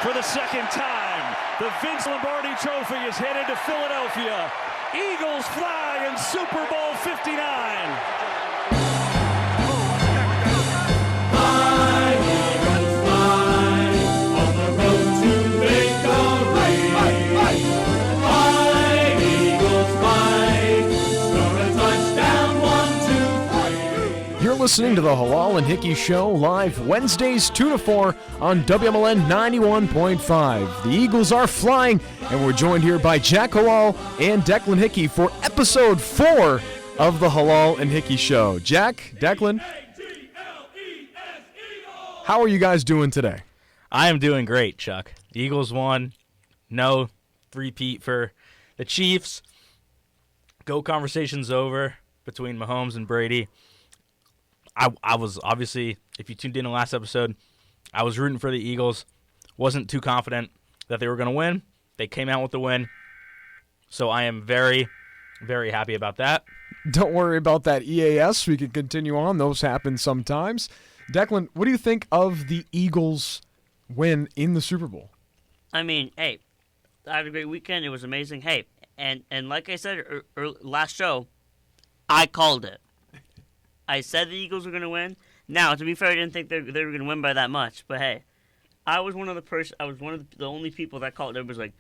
for the second time. The Vince Lombardi Trophy is headed to Philadelphia. Eagles fly in Super Bowl 59. Listening to the Hallal and Hickey Show live Wednesdays 2 to 4 on WMLN 91.5. The Eagles are flying, and we're joined here by Jack Hallal and Declan Hickey for episode 4 of the Hallal and Hickey Show. Jack, Declan, how are you guys doing today? I am doing great, Chuck. The Eagles won. No repeat for the Chiefs. GOAT conversation's over between Mahomes and Brady. I was obviously, if you tuned in the last episode, I was rooting for the Eagles. Wasn't too confident that they were going to win. They came out with the win. So I am very, very happy about that. Don't worry about that EAS. We can continue on. Those happen sometimes. Declan, what do you think of the Eagles' win in the Super Bowl? I mean, hey, I had a great weekend. It was amazing. Hey, and like I said last show, I called it. I said the Eagles were going to win. Now, to be fair, I didn't think they were going to win by that much. But hey, I was one of the only people that called it. It was like,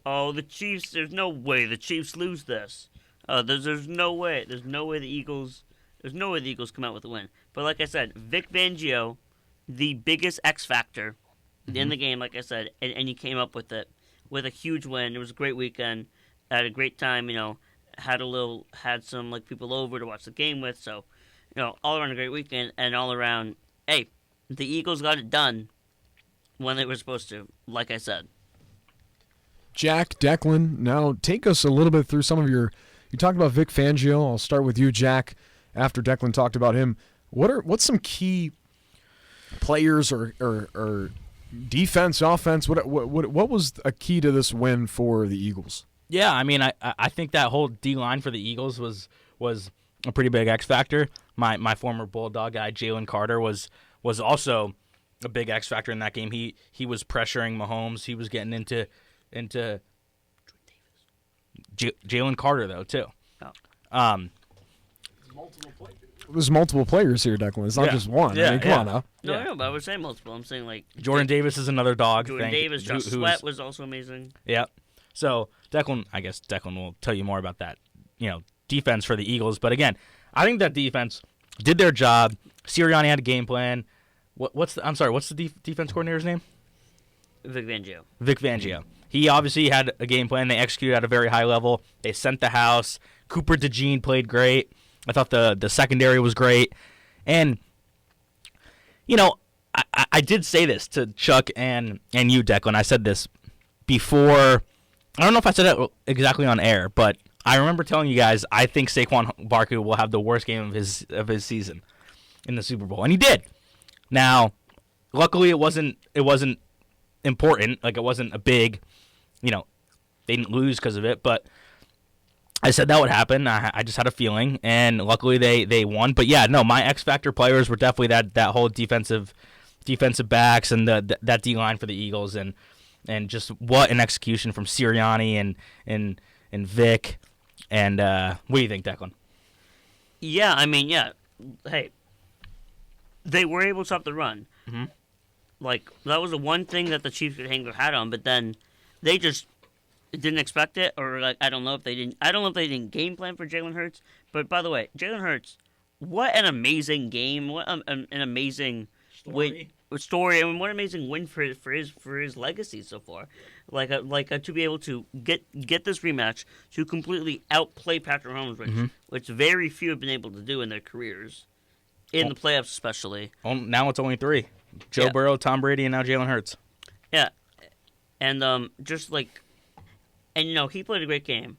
oh, the Chiefs. There's no way the Chiefs lose this. There's no way. There's no way the Eagles come out with a win. But like I said, Vic Fangio, the biggest X factor in the game. Like I said, and he came up with it with a huge win. It was a great weekend. I had a great time. Had some like people over to watch the game with. So. All around a great weekend, and all around, hey, the Eagles got it done when they were supposed to, like I said. Jack, Declan, now take us a little bit through some of you talked about Vic Fangio. I'll start with you, Jack, after Declan talked about him. What's some key players or defense, offense? What was a key to this win for the Eagles? Yeah, I mean, I think that whole D-line for the Eagles was a pretty big X factor. My former Bulldog guy, Jalen Carter, was also a big X factor in that game. He was pressuring Mahomes. He was getting into Jalen Carter though too. Oh. There's multiple players here, Declan. It's not just one. Yeah, I mean, come on now. No, but I was saying multiple. I'm saying like Jordan Davis is another dog. Jordan Davis, Josh Sweat was also amazing. Yeah. So I guess Declan will tell you more about that. Defense for the Eagles, but again, I think that defense did their job. Sirianni had a game plan. What's the defense coordinator's name? Vic Fangio. Vic Fangio. He obviously had a game plan. They executed at a very high level. They sent the house. Cooper DeJean played great. I thought the secondary was great. And, I did say this to Chuck and you, Declan. I said this before. I don't know if I said it exactly on air, but I remember telling you guys I think Saquon Barkley will have the worst game of his season in the Super Bowl, and he did. Now, luckily it wasn't important, like it wasn't a big, they didn't lose because of it, but I said that would happen. I just had a feeling, and luckily they won. But yeah, no, my X factor players were definitely that whole defensive backs and that D line for the Eagles, and just what an execution from Sirianni and Vic. And what do you think, Declan? Yeah, I mean, yeah. Hey, they were able to stop the run. Mm-hmm. Like, that was the one thing that the Chiefs could hang their hat on, but then they just didn't expect it, or like I don't know if they didn't game plan for Jalen Hurts. But by the way, Jalen Hurts, what an amazing game! What an amazing story. I mean, what an amazing win for his legacy so far. To be able to get this rematch to completely outplay Patrick Mahomes, which very few have been able to do in their careers, in the playoffs especially. Now it's only 3: Joe Burrow, Tom Brady, and now Jalen Hurts. Yeah, and he played a great game.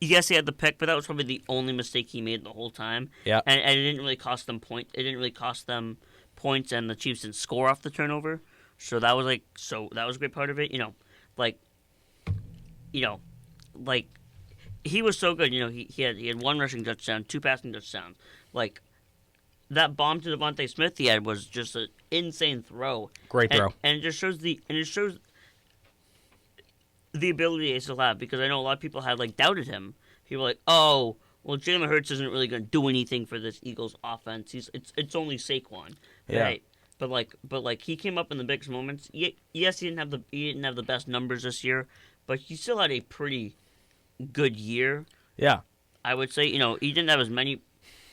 Yes, he had the pick, but that was probably the only mistake he made the whole time. Yeah, and it didn't really cost them points. It didn't really cost them points, and the Chiefs didn't score off the turnover. So that was that was a great part of it. He was so good. He had 1 rushing touchdown, 2 passing touchdowns. that bomb to Devontae Smith he had was just an insane throw. Great throw. And it just shows the ability they still have, because I know a lot of people had doubted him. People were like, oh, well, Jalen Hurts isn't really going to do anything for this Eagles offense. It's only Saquon, right? But he came up in the biggest moments. Yes, he didn't have the best numbers this year, but he still had a pretty good year. Yeah, I would say. He didn't have as many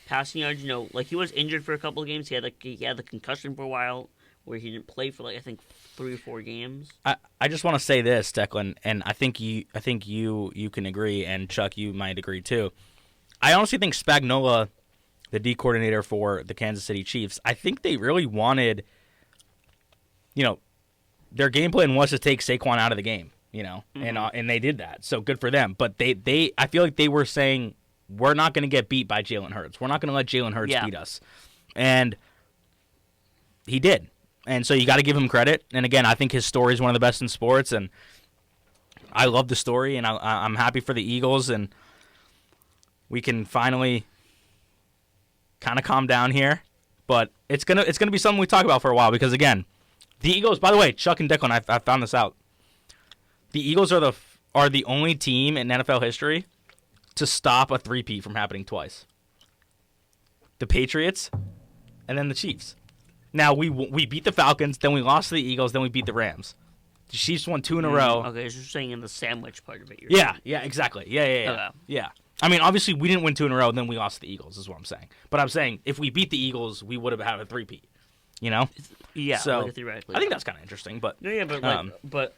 passing yards. He was injured for a couple of games. He had the concussion for a while, where he didn't play for I think 3 or 4 games. I just want to say this, Declan, and I think you can agree, and Chuck, you might agree too. I honestly think Spagnuolo, the D coordinator for the Kansas City Chiefs, I think they really wanted, their game plan was to take Saquon out of the game, and they did that. So good for them. But I feel like they were saying, we're not going to get beat by Jalen Hurts. We're not going to let Jalen Hurts beat us. And he did. And so you got to give him credit. And again, I think his story is one of the best in sports, and I love the story, and I'm happy for the Eagles, and we can finally kind of calm down here. But it's gonna be something we talk about for a while, because again, the Eagles. By the way, Chuck and Declan, I found this out. The Eagles are the only team in NFL history to stop a three-peat from happening twice. The Patriots, and then the Chiefs. Now we beat the Falcons, then we lost to the Eagles, then we beat the Rams. The Chiefs won 2 in a row. Okay, so you're saying in the sandwich part of it. Yeah, exactly. Yeah. Okay. Yeah. I mean, obviously, we didn't win 2 in a row, then we lost to the Eagles, is what I'm saying. But I'm saying, if we beat the Eagles, we would have had a three-peat. Yeah, so, theoretically. I think that's kind of interesting. But No, yeah, but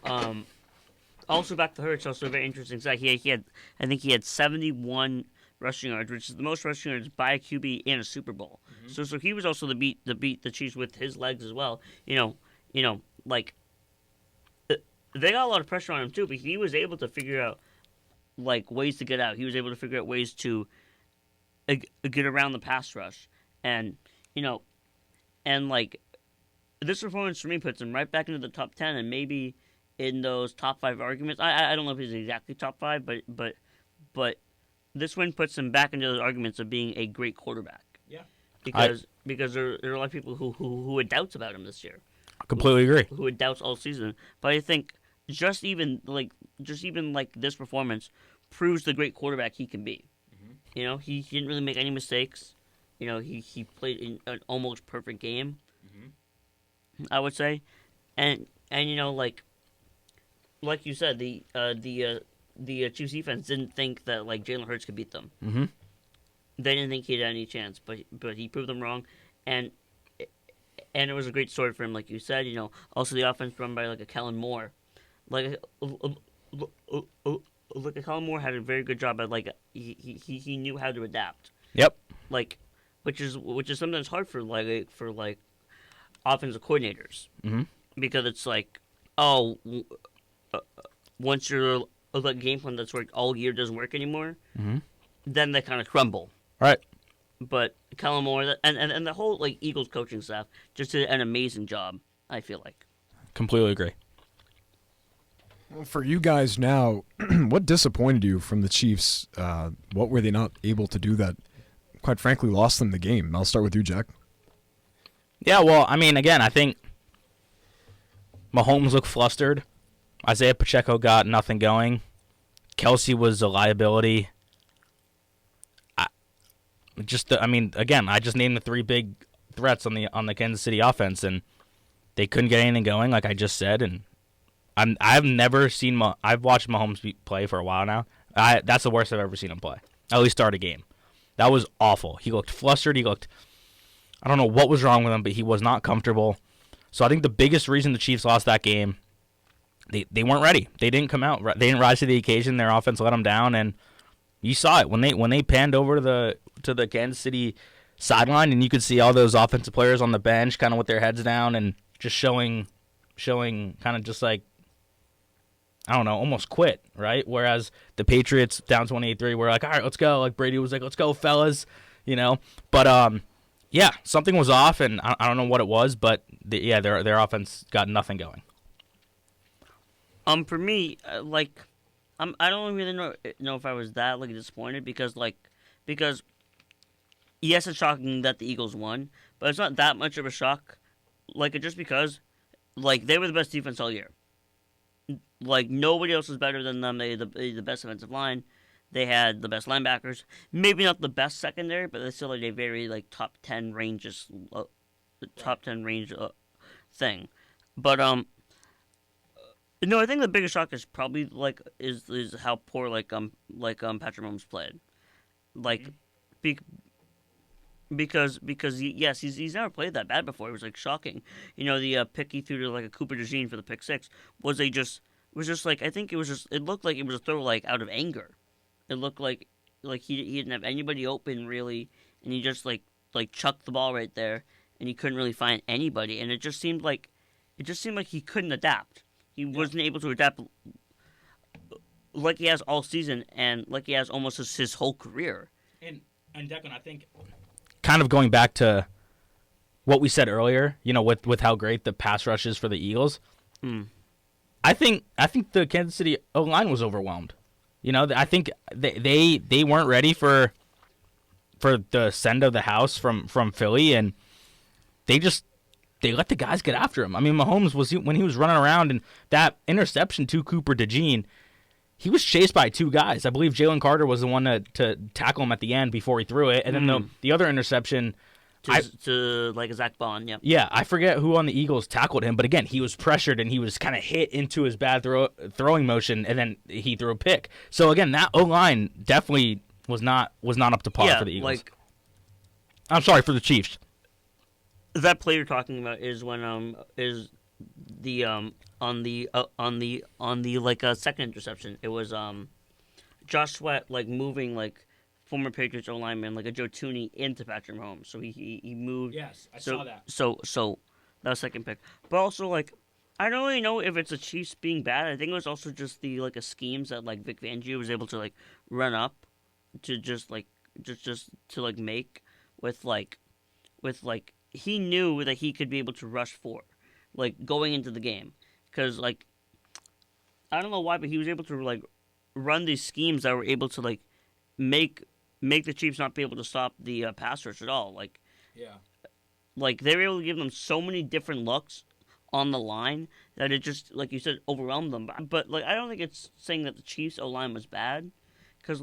also back to Hurts, also a very interesting side. I think he had 71 rushing yards, which is the most rushing yards by a QB in a Super Bowl. Mm-hmm. So he was also the beat the Chiefs with his legs as well. They got a lot of pressure on him too, but he was able to figure out ways to get out. He was able to figure out ways to get around the pass rush, and this performance for me puts him right back into the top 10, and maybe in those top 5 arguments. I don't know if he's exactly top 5, but this win puts him back into those arguments of being a great quarterback. Yeah, because there are a lot of people who had doubts about him this year. I completely agree. Who had doubts all season, but I think just even this performance proves the great quarterback he can be. Mm-hmm. He didn't really make any mistakes. He played in an almost perfect game. Mm-hmm. I would say, and like you said, the Chiefs defense didn't think that Jalen Hurts could beat them. Mm-hmm. They didn't think he had any chance, but he proved them wrong, and it was a great story for him, like you said. Also the offense run by a Kellen Moore, Kellen Moore had a very good job at he knew how to adapt. Yep. Which is sometimes hard for offensive coordinators. Mm-hmm. Because it's once your game plan that's worked all year doesn't work anymore, mm-hmm. then they kind of crumble. Right. But Kellen Moore and the whole Eagles coaching staff just did an amazing job, I feel like. Completely agree. Well, for you guys now, what disappointed you from the Chiefs? What were they not able to do that, quite frankly, lost them the game? I'll start with you, Jack. Yeah, well, I mean, again, I think Mahomes looked flustered. Isaiah Pacheco got nothing going. Kelsey was a liability. I just named the 3 big threats on the Kansas City offense, and they couldn't get anything going, like I just said. And I've never seen I've watched Mahomes play for a while now. That's the worst I've ever seen him play. At least start a game. That was awful. He looked flustered. I don't know what was wrong with him, but he was not comfortable. So I think the biggest reason the Chiefs lost that game, they weren't ready. They didn't come out. They didn't rise to the occasion. Their offense let them down, and you saw it when they panned over to the Kansas City sideline, and you could see all those offensive players on the bench, kind of with their heads down and just showing kind of just I don't know, almost quit, right? Whereas the Patriots down 28-3 were all right, let's go. Brady was let's go, fellas, But yeah, something was off, and I don't know what it was, but their offense got nothing going. For me, I don't really know if I was that disappointed because yes, it's shocking that the Eagles won, but it's not that much of a shock. Like, just because, like, they were the best defense all year. Like, nobody else was better than them. They had the best offensive line. They had the best linebackers. Maybe not the best secondary, but they still had a very, like, top 10 range thing. But, no, I think the biggest shock is probably, like, is how poor, Patrick Mahomes played. Like, because yes, he's never played that bad before. It was, like, shocking. You know, the pick he threw to, like, a Cooper DeJean for the pick six was just like, I think it looked like it was a throw, like, out of anger. It looked like he didn't have anybody open, really, and he just, like chucked the ball right there, and he couldn't really find anybody, and it just seemed like he couldn't adapt. He wasn't able to adapt like he has all season, and like he has almost his whole career. And Declan, I think, kind of going back to what we said earlier, you know, with how great the pass rush is for the Eagles, I think the Kansas City O-line was overwhelmed. You know, I think they weren't ready for the send of the house from Philly, and they let the guys get after him. I mean, Mahomes when he was running around, and that interception to Cooper DeJean, he was chased by two guys. I believe Jalen Carter was the one to tackle him at the end before he threw it, and then the other interception to like Zach Bond, yeah. Yeah, I forget who on the Eagles tackled him, but again, he was pressured and he was kind of hit into his bad throwing motion, and then he threw a pick. So again, that O-line definitely was not up to par for the Eagles. I'm sorry, for the Chiefs. That play you're talking about is when is the on the second interception. It was Josh Sweat moving former Patriots O lineman like a Joe Tooney into Patrick Mahomes. So he moved. Yes, I saw that. So that was second pick. But also I don't really know if it's the Chiefs being bad. I think it was also just the schemes that Vic Fangio was able to run up to just to make with he knew that he could be able to rush forward going into the game, because I don't know why, but he was able to run these schemes that were able to make the Chiefs not be able to stop the pass rush at all. They were able to give them so many different looks on the line that it just, like you said, overwhelmed them. But I don't think it's saying that the Chiefs O-line was bad, because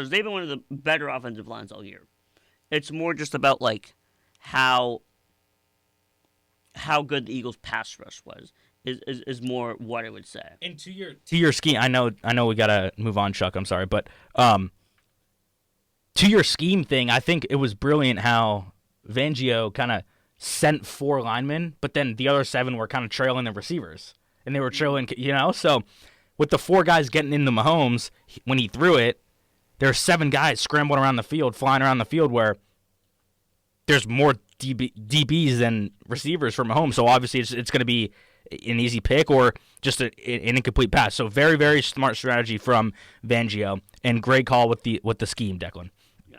they've been one of the better offensive lines all year. It's more just about how good the Eagles pass rush was is more what I would say. And to your scheme, I know we gotta move on, Chuck. I'm sorry, but to your scheme thing, I think it was brilliant how Fangio kind of sent 4 linemen, but then the other 7 were kind of trailing the receivers, and they were trailing, So with the 4 guys getting into Mahomes, when he threw it, there were 7 guys scrambling around the field, flying around the field, where there's more DBs than receivers for Mahomes. So obviously it's going to be an easy pick or just an incomplete pass. So very, very smart strategy from Fangio, and great call with the scheme, Declan. Yeah.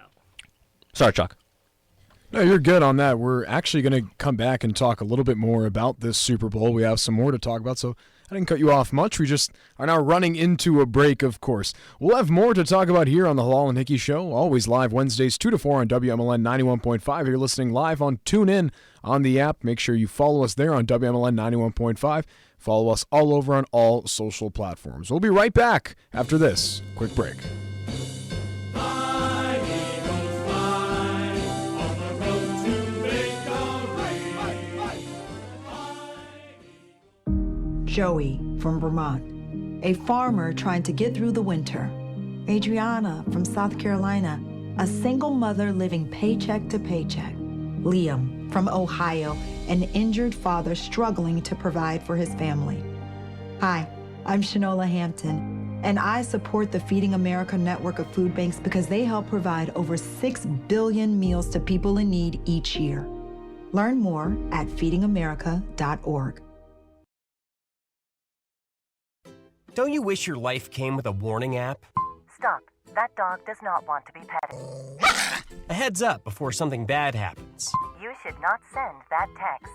Sorry, Chuck. No, you're good on that. We're actually going to come back and talk a little bit more about this Super Bowl. We have some more to talk about, so I didn't cut you off much. We just are now running into a break, of course. We'll have more to talk about here on the Hallal and Hickey Show, always live Wednesdays 2 to 4 on WMLN 91.5. You're listening live on TuneIn on the app. Make sure you follow us there on WMLN 91.5. Follow us all over on all social platforms. We'll be right back after this quick break. Joey from Vermont, a farmer trying to get through the winter. Adriana from South Carolina, a single mother living paycheck to paycheck. Liam from Ohio, an injured father struggling to provide for his family. Hi, I'm Shanola Hampton, and I support the Feeding America network of food banks because they help provide over 6 billion meals to people in need each year. Learn more at feedingamerica.org. Don't you wish your life came with a warning app? Stop. That dog does not want to be petted. A heads up before something bad happens. You should not send that text.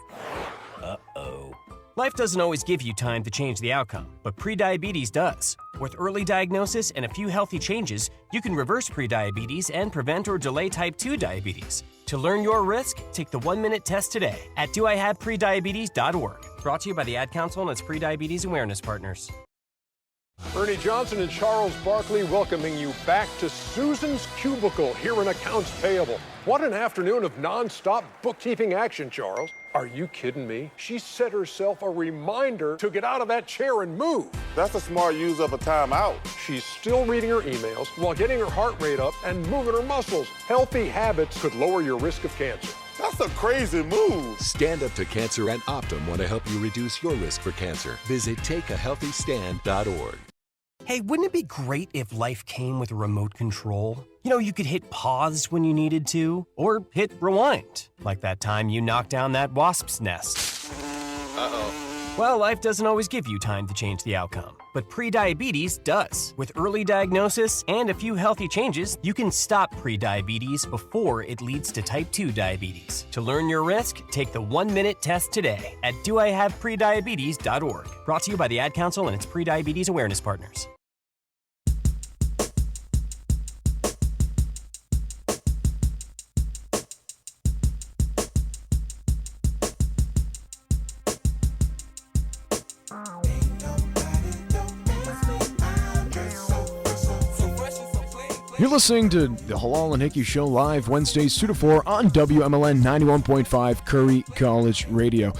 Uh-oh. Life doesn't always give you time to change the outcome, but prediabetes does. With early diagnosis and a few healthy changes, you can reverse prediabetes and prevent or delay type 2 diabetes. To learn your risk, take the 1-minute test today at doihaveprediabetes.org. Brought to you by the Ad Council and its prediabetes awareness partners. Ernie Johnson and Charles Barkley welcoming you back to Susan's Cubicle here in Accounts Payable. What an afternoon of non-stop bookkeeping action, Charles. Are you kidding me? She set herself a reminder to get out of that chair and move. That's a smart use of a timeout. She's still reading her emails while getting her heart rate up and moving her muscles. Healthy habits could lower your risk of cancer. That's a crazy move. Stand Up to Cancer and Optum want to help you reduce your risk for cancer. Visit takeahealthystand.org. Hey, wouldn't it be great if life came with a remote control? You know, you could hit pause when you needed to, or hit rewind, like that time you knocked down that wasp's nest. Uh-oh. Well, life doesn't always give you time to change the outcome, but prediabetes does. With early diagnosis and a few healthy changes, you can stop prediabetes before it leads to type 2 diabetes. To learn your risk, take the 1-minute test today at doihaveprediabetes.org. Brought to you by the Ad Council and its prediabetes awareness partners. You're listening to the Hallal and Hickey Show live Wednesdays 2 to 4 on WMLN 91.5 Curry College Radio.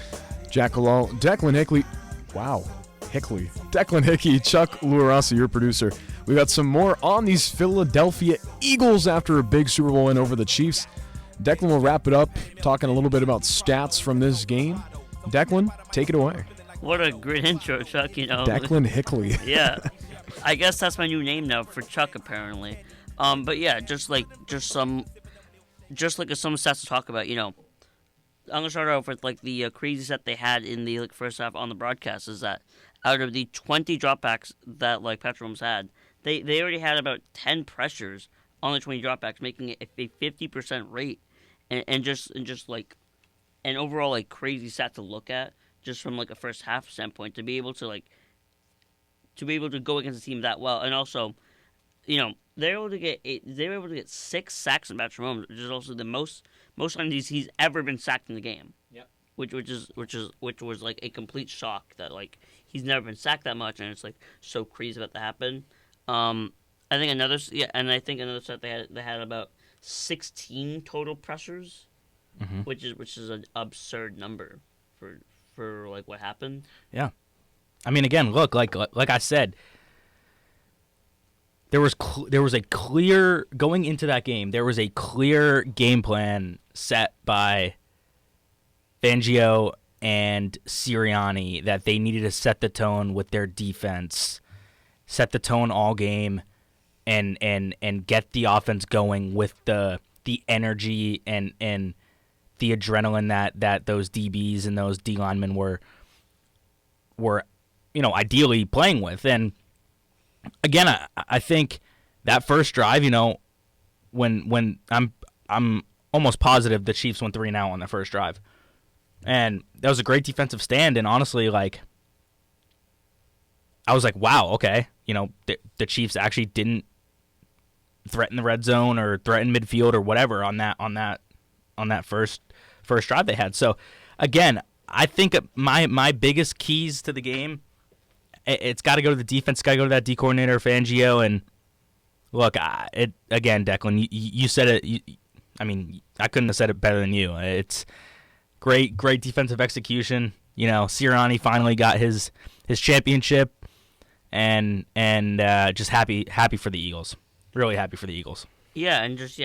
Jack Hallal, Declan Hickey, Declan Hickey, Chuck Luarasi, your producer. We got some more on these Philadelphia Eagles after a big Super Bowl win over the Chiefs. Declan will wrap it up, talking a little bit about stats from this game. Declan, take it away. What a great intro, Chuck, you know. Declan Hickey. Yeah. I guess that's my new name now for Chuck, apparently. But yeah, just some stats to talk about. You know, I'm gonna start off with like the crazy set they had in the first half on the broadcast. Is that out of the 20 dropbacks that Patrick Mahomes had, they already had about 10 pressures on the 20 dropbacks, making it a 50% rate, and just an overall crazy stat to look at just from a first half standpoint to be able to go against a team that well, and also, you know. They were able to get 6 sacks in Patrick Mahomes, which is also the most times he's ever been sacked in the game. Yep. Which was a complete shock that he's never been sacked that much, and it's so crazy about to happen. I think another set they had about 16 total pressures, which is an absurd number for what happened. Yeah, I mean, again, look, like I said. There was a clear going into that game. There was a clear game plan set by Fangio and Sirianni that they needed to set the tone with their defense, set the tone all game, and get the offense going with the energy and the adrenaline that those DBs and those D linemen were ideally playing with. And again, I think that first drive, when I'm almost positive the Chiefs went 3-and-out on that first drive, and that was a great defensive stand. And honestly, I was like, wow, okay, the Chiefs actually didn't threaten the red zone or threaten midfield or whatever on that first drive they had. So again, I think my biggest keys to the game. It's got to go to the defense. It's got to go to that D coordinator, Fangio. And look, again, Declan, you said it. I couldn't have said it better than you. It's great defensive execution. Sirianni finally got his championship, and just happy for the Eagles. Really happy for the Eagles. Yeah, and just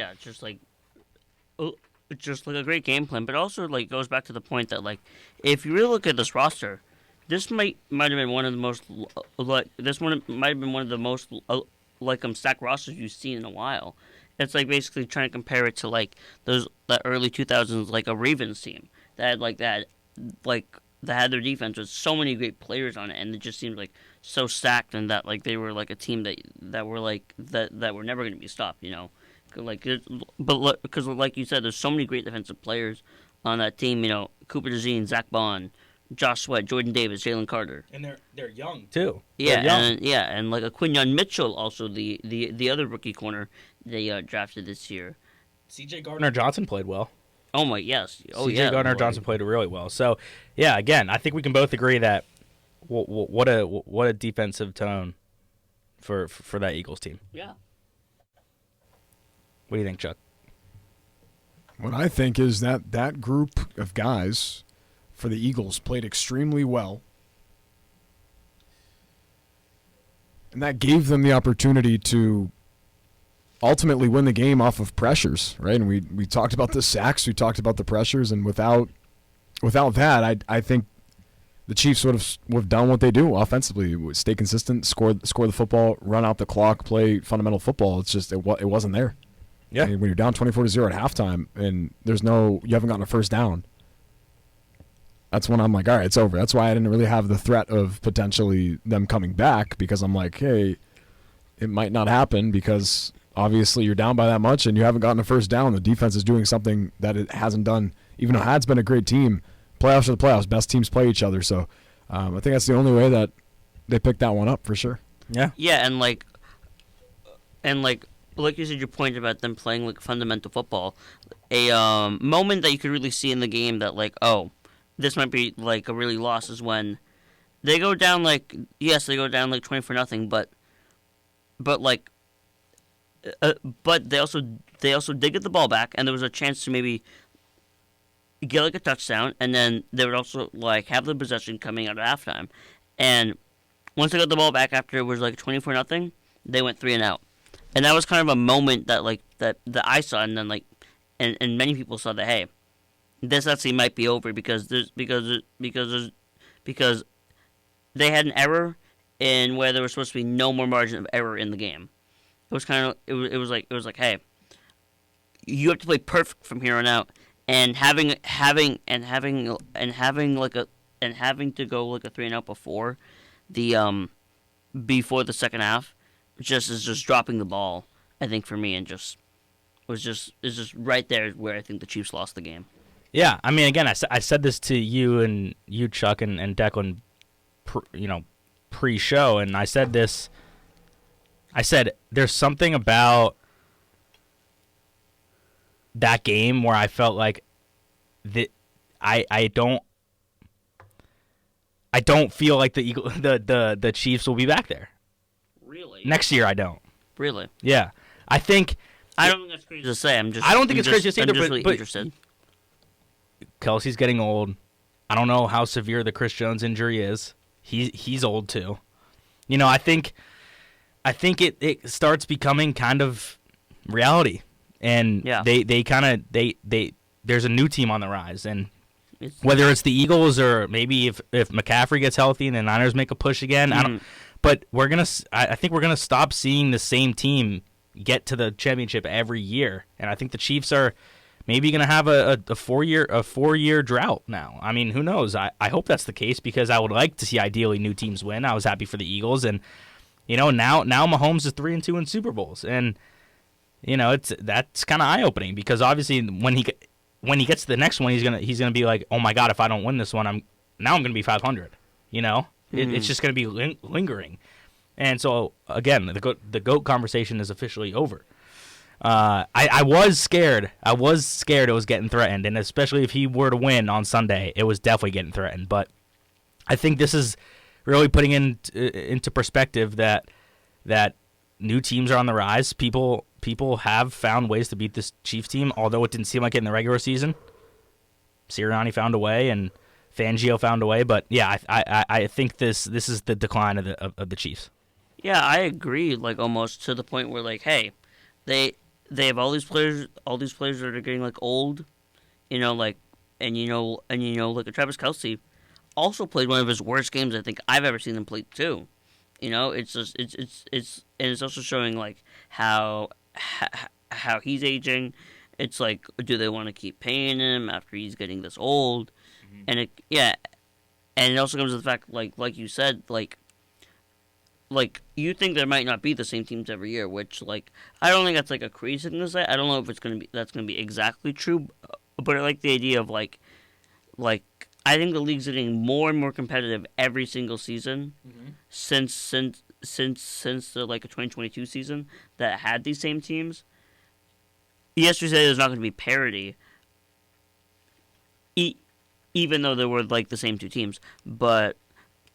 a great game plan, but also goes back to the point that if you really look at this roster. This might have been one of the most stacked rosters you've seen in a while. It's basically trying to compare it to that early 2000s a Ravens team that had their defense with so many great players on it, and it just seemed so stacked, and that they were a team that were never going to be stopped. Because like you said, there's so many great defensive players on that team. Cooper DeJean, Zach Bond. Josh Sweat, Jordan Davis, Jalen Carter. And they're young too. Yeah, They're young. and like a Quinyon Mitchell, also the other rookie corner they drafted this year. C.J. Gardner-Johnson played well. Oh my, yes. Oh C.J. yeah. Gardner-Johnson played really well. So, yeah, again, I think we can both agree that what a defensive tone for that Eagles team. Yeah. What do you think, Chuck? What I think is that group of guys for the Eagles played extremely well. And that gave them the opportunity to ultimately win the game off of pressures, right? And we talked about the sacks, we talked about the pressures, and without that, I think the Chiefs would have done what they do offensively: stay consistent, score the football, run out the clock, play fundamental football. It's just it wasn't there. Yeah. I mean, when you're down 24-0 at halftime and you haven't gotten a first down, that's when I'm like, all right, it's over. That's why I didn't really have the threat of potentially them coming back, because I'm like, hey, it might not happen because obviously you're down by that much and you haven't gotten a first down. The defense is doing something that it hasn't done, even though Had's been a great team. Playoffs are the playoffs. Best teams play each other. So I think that's the only way that they picked that one up for sure. Yeah. Yeah, and like you said, your point about them playing like fundamental football, a moment that you could really see in the game that like, oh, this might be like a really loss is when they go down like 20-0, but they also did get the ball back, and there was a chance to maybe get like a touchdown, and then they would also like have the possession coming out of halftime, and once they got the ball back after it was like 24-0, they went 3 and out. And that was kind of a moment that that I saw, and then and many people saw that, hey, this actually might be over because they had an error in where there was supposed to be no more margin of error in the game. It was kind of it was like, hey, you have to play perfect from here on out, and having to go like a 3 and out before the second half is just dropping the ball, I think, for me, and is just right there where I think the Chiefs lost the game. Yeah, I mean, again, I said this to you, Chuck, and Declan, pre-show, and I said this. I said there's something about that game where I felt like I don't feel like the Chiefs will be back there. Really? Next year, I don't. Really? Yeah, I don't think that's crazy to say. I don't think it's crazy to say either. I'm just really but interested. Kelsey's getting old. I don't know how severe the Chris Jones injury is. He's old too. I think it starts becoming kind of reality, and yeah. they there's a new team on the rise, and whether it's the Eagles or maybe if McCaffrey gets healthy and the Niners make a push again, I don't. But I think we're gonna stop seeing the same team get to the championship every year, and I think the Chiefs are maybe gonna have a 4-year drought now. I mean, who knows? I hope that's the case, because I would like to see ideally new teams win. I was happy for the Eagles, and now Mahomes is 3-2 in Super Bowls, and that's kind of eye opening, because obviously when he gets to the next one, he's gonna be like, oh my God, if I don't win this one, I'm gonna be 500. It's just gonna be lingering, and so again, the GOAT conversation is officially over. I was scared. It was getting threatened, and especially if he were to win on Sunday, it was definitely getting threatened. But I think this is really putting into perspective that new teams are on the rise. People have found ways to beat this Chiefs team, although it didn't seem like it in the regular season. Sirianni found a way, and Fangio found a way. But yeah, I think this is the decline of the Chiefs. Yeah, I agree. Like almost to the point where like, hey, they have all these players that are getting like old, like a Travis Kelce also played one of his worst games I think I've ever seen him play too. It's just and it's also showing like how he's aging. It's like, do they want to keep paying him after he's getting this old? Mm-hmm. And it also comes to the fact like you said, like you think there might not be the same teams every year, which like I don't think that's like a crazy thing to say. I don't know if that's gonna be exactly true, but I like the idea of like I think the league's getting more and more competitive every single season since the like a 2022 season that had these same teams. Yes, you say there's not going to be parity, even though there were like the same two teams. But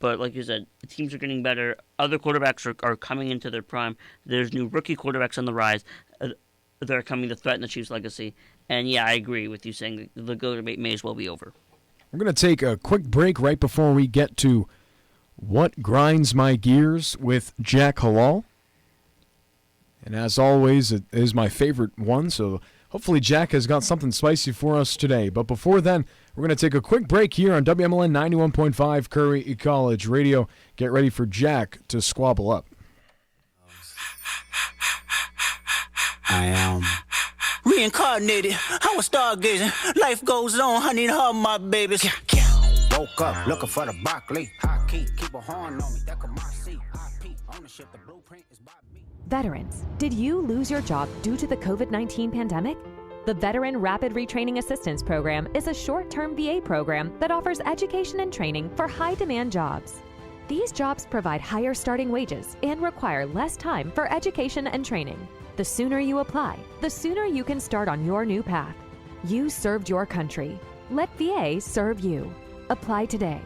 like you said, the teams are getting better. Other quarterbacks are coming into their prime. There's new rookie quarterbacks on the rise that are coming to threaten the Chiefs' legacy. And yeah, I agree with you saying the GOAT debate may as well be over. We're going to take a quick break right before we get to What Grinds My Gears with Jack Hallal. And as always, it is my favorite one, so hopefully Jack has got something spicy for us today. But before then, we're going to take a quick break here on WMLN 91.5 Curry College Radio. Get ready for Jack to squabble up. I am reincarnated. I was stargazing. Life goes on. I need her, my babies. Woke up looking for the broccoli. High key, keep a horn on me. That could my seat. IP ownership. The blueprint is by me. Veterans, did you lose your job due to the COVID-19 pandemic? The Veteran Rapid Retraining Assistance Program is a short-term VA program that offers education and training for high-demand jobs. These jobs provide higher starting wages and require less time for education and training. The sooner you apply, the sooner you can start on your new path. You served your country. Let VA serve you. Apply today.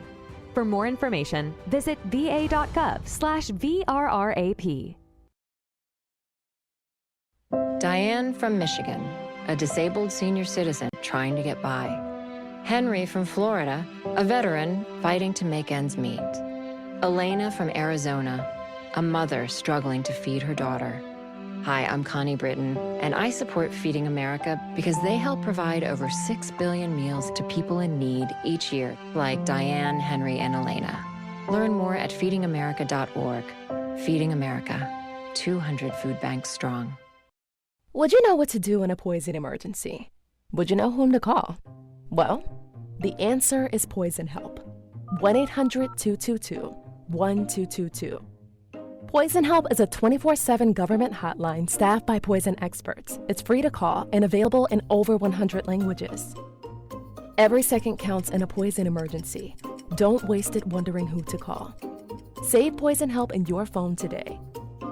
For more information, visit va.gov/VRRAP. Diane from Michigan, a disabled senior citizen trying to get by. Henry from Florida, a veteran fighting to make ends meet. Elena from Arizona, a mother struggling to feed her daughter. Hi, I'm Connie Britton, and I support Feeding America because they help provide over 6 billion meals to people in need each year, like Diane, Henry, and Elena. Learn more at feedingamerica.org. Feeding America, 200 food banks strong. Would you know what to do in a poison emergency? Would you know whom to call? Well, the answer is Poison Help. 1-800-222-1222. Poison Help is a 24/7 government hotline staffed by poison experts. It's free to call and available in over 100 languages. Every second counts in a poison emergency. Don't waste it wondering who to call. Save Poison Help in your phone today.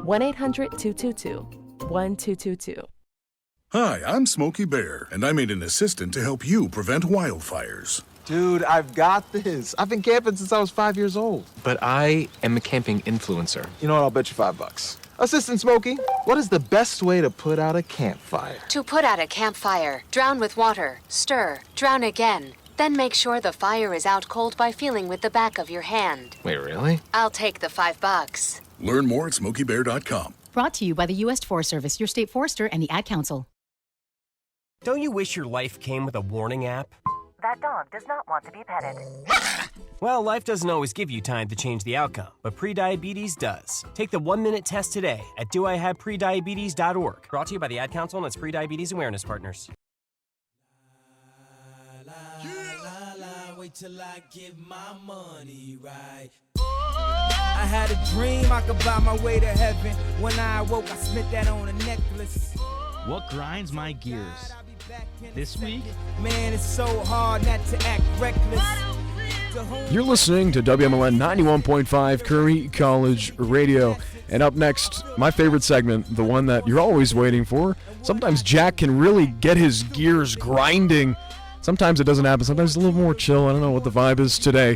1-800-222-1222. Hi, I'm Smokey Bear, and I made an assistant to help you prevent wildfires. Dude, I've got this. I've been camping since I was 5 years old. But I am a camping influencer. You know what? I'll bet you $5. Assistant Smokey, what is the best way to put out a campfire? To put out a campfire, drown with water, stir, drown again. Then make sure the fire is out cold by feeling with the back of your hand. Wait, really? I'll take the $5. Learn more at smokeybear.com. Brought to you by the U.S. Forest Service, your state forester, and the Ad Council. Don't you wish your life came with a warning app? That dog does not want to be petted. Well, life doesn't always give you time to change the outcome, but prediabetes does. Take the 1-minute test today at doihaveprediabetes.org. Brought to you by the Ad Council and its Prediabetes Awareness Partners. Wait till I get my money right. I had a dream I could buy my way to heaven. When I awoke, I spent that on a necklace. What grinds my gears? This week? Man, it's so hard not to act reckless. You're listening to WMLN 91.5 Curry College Radio. And up next, my favorite segment, the one that you're always waiting for. Sometimes Jack can really get his gears grinding. Sometimes it doesn't happen. Sometimes it's a little more chill. I don't know what the vibe is today.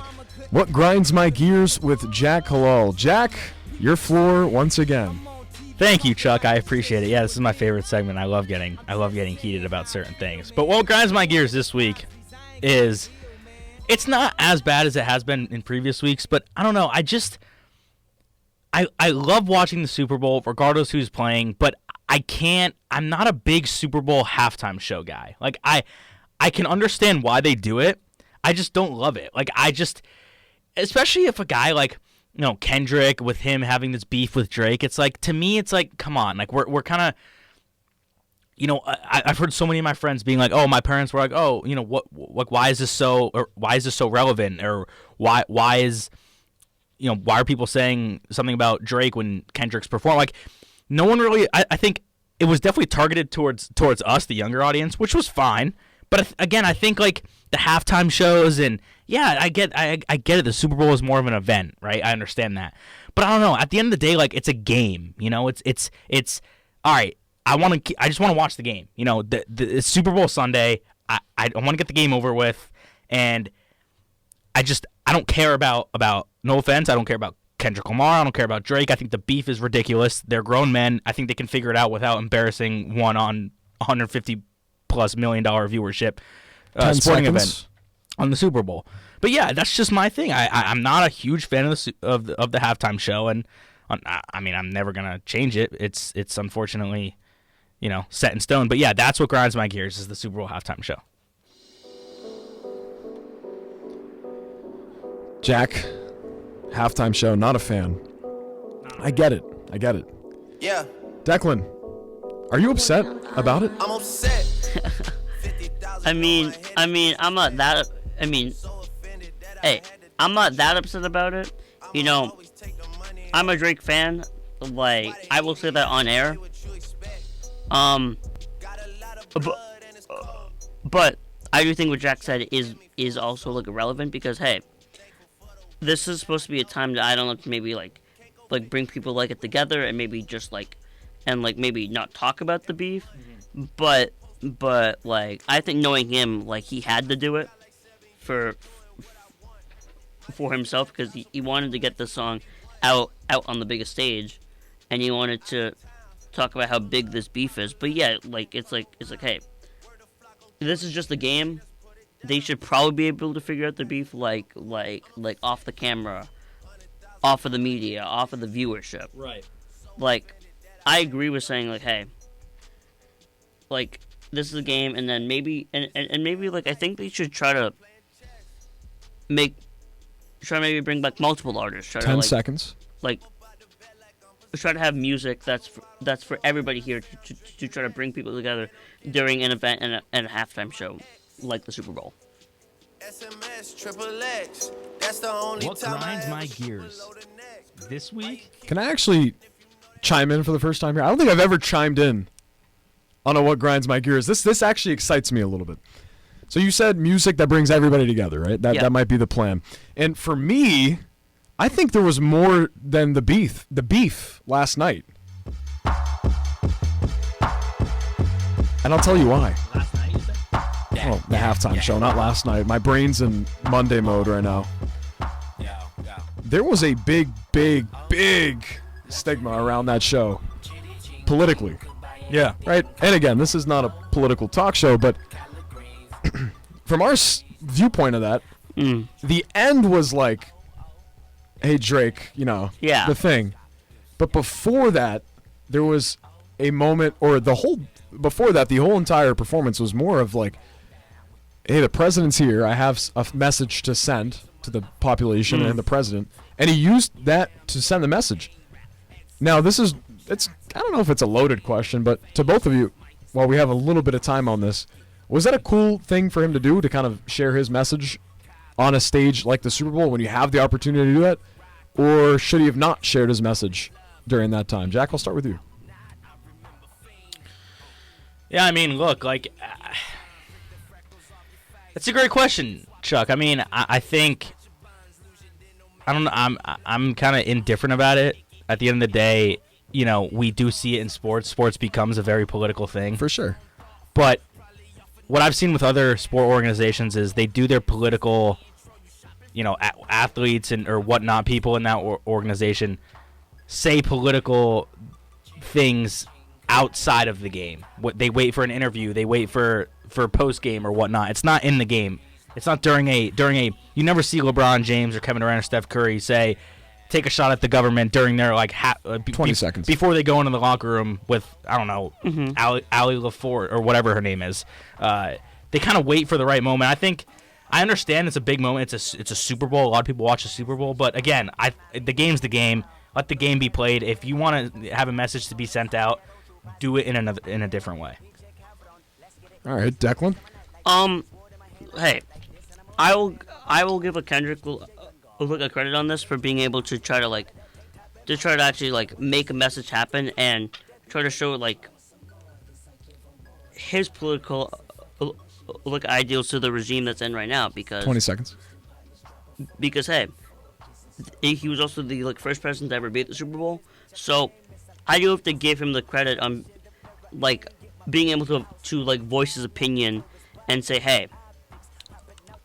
What grinds my gears with Jack Hallal. Jack, your floor once again. Thank you, Chuck. I appreciate it. Yeah, this is my favorite segment. I love getting heated about certain things. But what grinds my gears this week is it's not as bad as it has been in previous weeks, but I don't know. I love watching the Super Bowl, regardless who's playing, but I'm not a big Super Bowl halftime show guy. Like, I can understand why they do it. I just don't love it. Like, especially if a guy like, Kendrick, with him having this beef with Drake, it's like, to me, it's like, come on. Like, we're kind of, I've heard so many of my friends being like, oh, my parents were like, oh, why is this so relevant? Or why are people saying something about Drake when Kendrick's performing? Like, no one really, I think it was definitely targeted towards us, the younger audience, which was fine. But again, I think like the halftime shows and I get it. The Super Bowl is more of an event, right? I understand that. But I don't know. At the end of the day, like it's a game. You know, it's all right. I just want to watch the game. You know, the Super Bowl Sunday. I want to get the game over with, and I don't care about. No offense, I don't care about Kendrick Lamar. I don't care about Drake. I think the beef is ridiculous. They're grown men. I think they can figure it out without embarrassing one on $150+ million viewership sporting event on the Super Bowl. But yeah, that's just my thing. I'm not a huge fan of the halftime show, and I mean I'm never gonna change it. It's unfortunately, you know, set in stone. But yeah, that's what grinds my gears is the Super Bowl halftime show. Jack, halftime show, not a fan. I get it. Yeah. Declan, are you upset about it? I'm upset. I mean, I'm not that. Hey, I'm not that upset about it. You know, I'm a Drake fan. Like, I will say that on air. But I do think what Jack said is also like irrelevant because hey, this is supposed to be a time that I don't know to maybe like bring people like it together and maybe just like and like maybe not talk about the beef, but like I think knowing him, like he had to do it for himself because he wanted to get the song out on the biggest stage, and he wanted to talk about how big this beef is. But yeah, like it's like hey, this is just a game. They should probably be able to figure out the beef like off the camera, off of the media, off of the viewership. Right. Like, I agree with saying like, hey, like this is a game, and then maybe and maybe like I think they should try to maybe bring back multiple artists. 10 seconds. Like, try to have music that's for everybody here to try to bring people together during an event and a halftime show like the Super Bowl. What grinds my gears this week? Can I actually chime in for the first time here? I don't think I've ever chimed in on a what grinds my gears. This actually excites me a little bit. So you said music that brings everybody together, right? That might be the plan. And for me, I think there was more than the beef last night. And I'll tell you why. Last night, you said? Well, the halftime show, not last night. My brain's in Monday mode right now. Yeah. There was a big stigma around that show, politically. Yeah. Right? And again, this is not a political talk show, but from our viewpoint of that, the end was like, hey, Drake, you know, the thing. But before that, there was a moment, or the whole entire performance was more of like, hey, the president's here. I have a message to send to the population and the president. And he used that to send the message. Now, I don't know if it's a loaded question, but to both of you, while we have a little bit of time on this, was that a cool thing for him to do, to kind of share his message on a stage like the Super Bowl when you have the opportunity to do that? Or should he have not shared his message during that time? Jack, I'll start with you. Yeah, I mean, look, like, it's a great question, Chuck. I mean, I think, I don't know, I'm kind of indifferent about it. At the end of the day, you know, we do see it in sports. Sports becomes a very political thing. For sure. But what I've seen with other sport organizations is they do their political, you know, athletes or whatnot, people in that organization say political things outside of the game. They wait for an interview. They wait for post game or whatnot. It's not in the game. It's not during a. You never see LeBron James or Kevin Durant or Steph Curry take a shot at the government during their 20 seconds before they go into the locker room with, I don't know, Allie LaForte or whatever her name is. They kind of wait for the right moment. I understand it's a big moment. It's a Super Bowl. A lot of people watch the Super Bowl, but again, the game's the game. Let the game be played. If you want to have a message to be sent out, do it in a different way. All right, Declan. Hey, I will give a Kendrick a credit on this for being able to try to actually make a message happen and try to show his political look ideals to the regime that's in right now, because 20 seconds. Because hey, he was also the first president to ever beat the Super Bowl. So I do have to give him the credit on being able to voice his opinion and say, hey,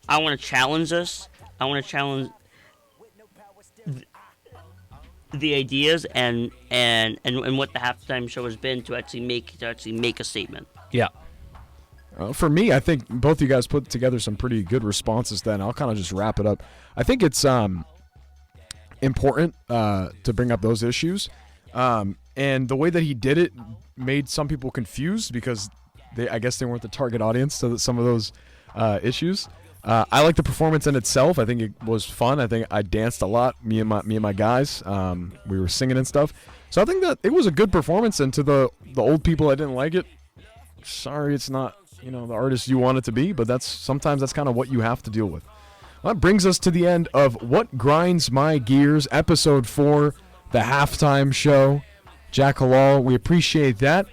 I want to challenge this. I want to challenge the ideas and what the halftime show has been to actually make a statement. Yeah. For me, I think both of you guys put together some pretty good responses. Then I'll kind of just wrap it up. I think it's important to bring up those issues, and the way that he did it made some people confused because I guess they weren't the target audience to some of those issues. I like the performance in itself. I think it was fun. I think I danced a lot. Me and my guys, we were singing and stuff. So I think that it was a good performance. And to the old people that didn't like it, sorry, it's not the artist you want it to be. But sometimes that's kind of what you have to deal with. Well, that brings us to the end of What Grinds My Gears, Episode 4, the halftime show. Jack Hallal, we appreciate that.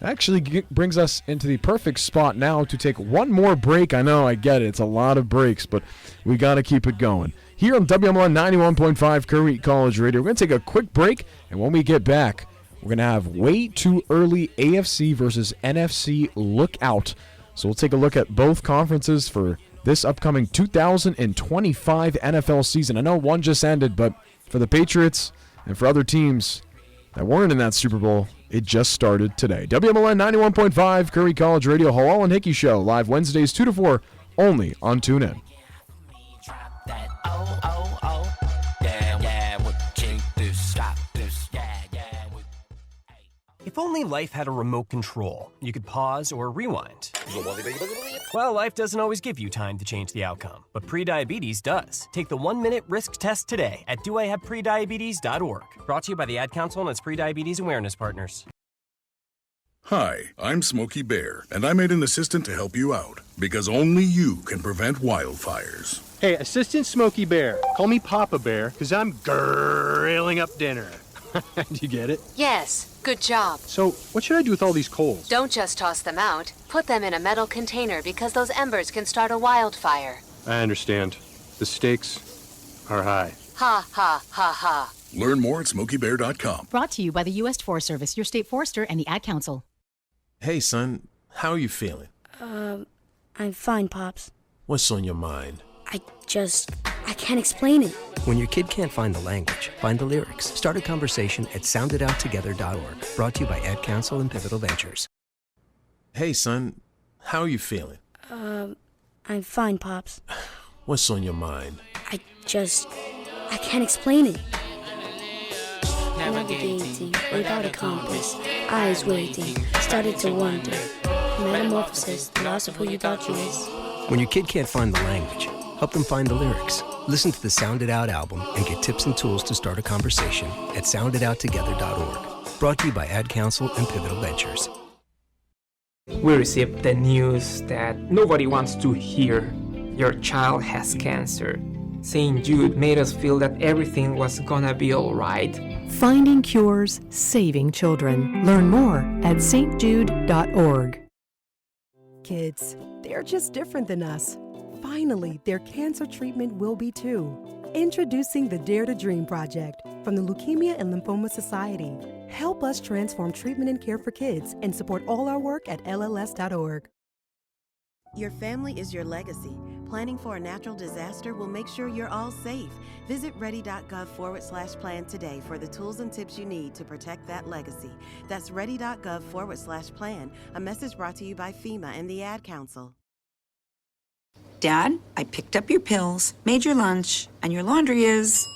Actually brings us into the perfect spot now to take one more break. I know, I get it. It's a lot of breaks, but we got to keep it going. Here on WMLN 91.5 Curry College Radio, we're going to take a quick break, and when we get back, we're going to have way too early AFC versus NFC lookout. So we'll take a look at both conferences for this upcoming 2025 NFL season. I know one just ended, but for the Patriots and for other teams that weren't in that Super Bowl, it just started today. WMLN 91.5 Curry College Radio, Hallal and Hickey Show, live Wednesdays 2 to 4, only on TuneIn. If only life had a remote control, you could pause or rewind. Well, life doesn't always give you time to change the outcome, but prediabetes does. Take the 1-minute risk test today at doihaveprediabetes.org. Brought to you by the Ad Council and its prediabetes awareness partners. Hi, I'm Smokey Bear, and I made an assistant to help you out, because only you can prevent wildfires. Hey, Assistant Smokey Bear, call me Papa Bear, because I'm grilling up dinner. Do you get it? Yes, good job. So, what should I do with all these coals? Don't just toss them out. Put them in a metal container because those embers can start a wildfire. I understand. The stakes are high. Ha, ha, ha, ha. Learn more at SmokeyBear.com. Brought to you by the U.S. Forest Service, your state forester, and the Ad Council. Hey, son, how are you feeling? I'm fine, Pops. What's on your mind? I can't explain it. When your kid can't find the language, find the lyrics. Start a conversation at sounditouttogether.org. Brought to you by Ad Council and Pivotal Ventures. Hey, son, how are you feeling? I'm fine, Pops. What's on your mind? I can't explain it. Navigating without a compass, eyes waiting, started to wonder. Metamorphosis, the loss of who you thought you was. When your kid can't find the language, help them find the lyrics. Listen to the Sound It Out album and get tips and tools to start a conversation at sounditouttogether.org. Brought to you by Ad Council and Pivotal Ventures. We received the news that nobody wants to hear. Your child has cancer. St. Jude made us feel that everything was gonna be alright. Finding cures, saving children. Learn more at stjude.org. Kids, they're just different than us. Finally, their cancer treatment will be too. Introducing the Dare to Dream Project from the Leukemia and Lymphoma Society. Help us transform treatment and care for kids and support all our work at LLS.org. Your family is your legacy. Planning for a natural disaster will make sure you're all safe. Visit ready.gov/plan today for the tools and tips you need to protect that legacy. That's ready.gov/plan, a message brought to you by FEMA and the Ad Council. Dad, I picked up your pills, made your lunch, and your laundry is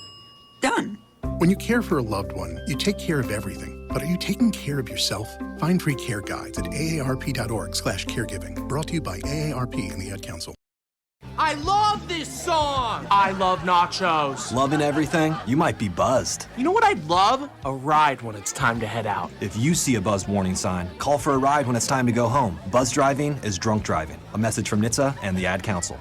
done. When you care for a loved one, you take care of everything. But are you taking care of yourself? Find free care guides at aarp.org/caregiving. Brought to you by AARP and the Ad Council. I love this song! I love nachos. Loving everything? You might be buzzed. You know what I'd love? A ride when it's time to head out. If you see a buzzed warning sign, call for a ride when it's time to go home. Buzz driving is drunk driving. A message from NHTSA and the Ad Council.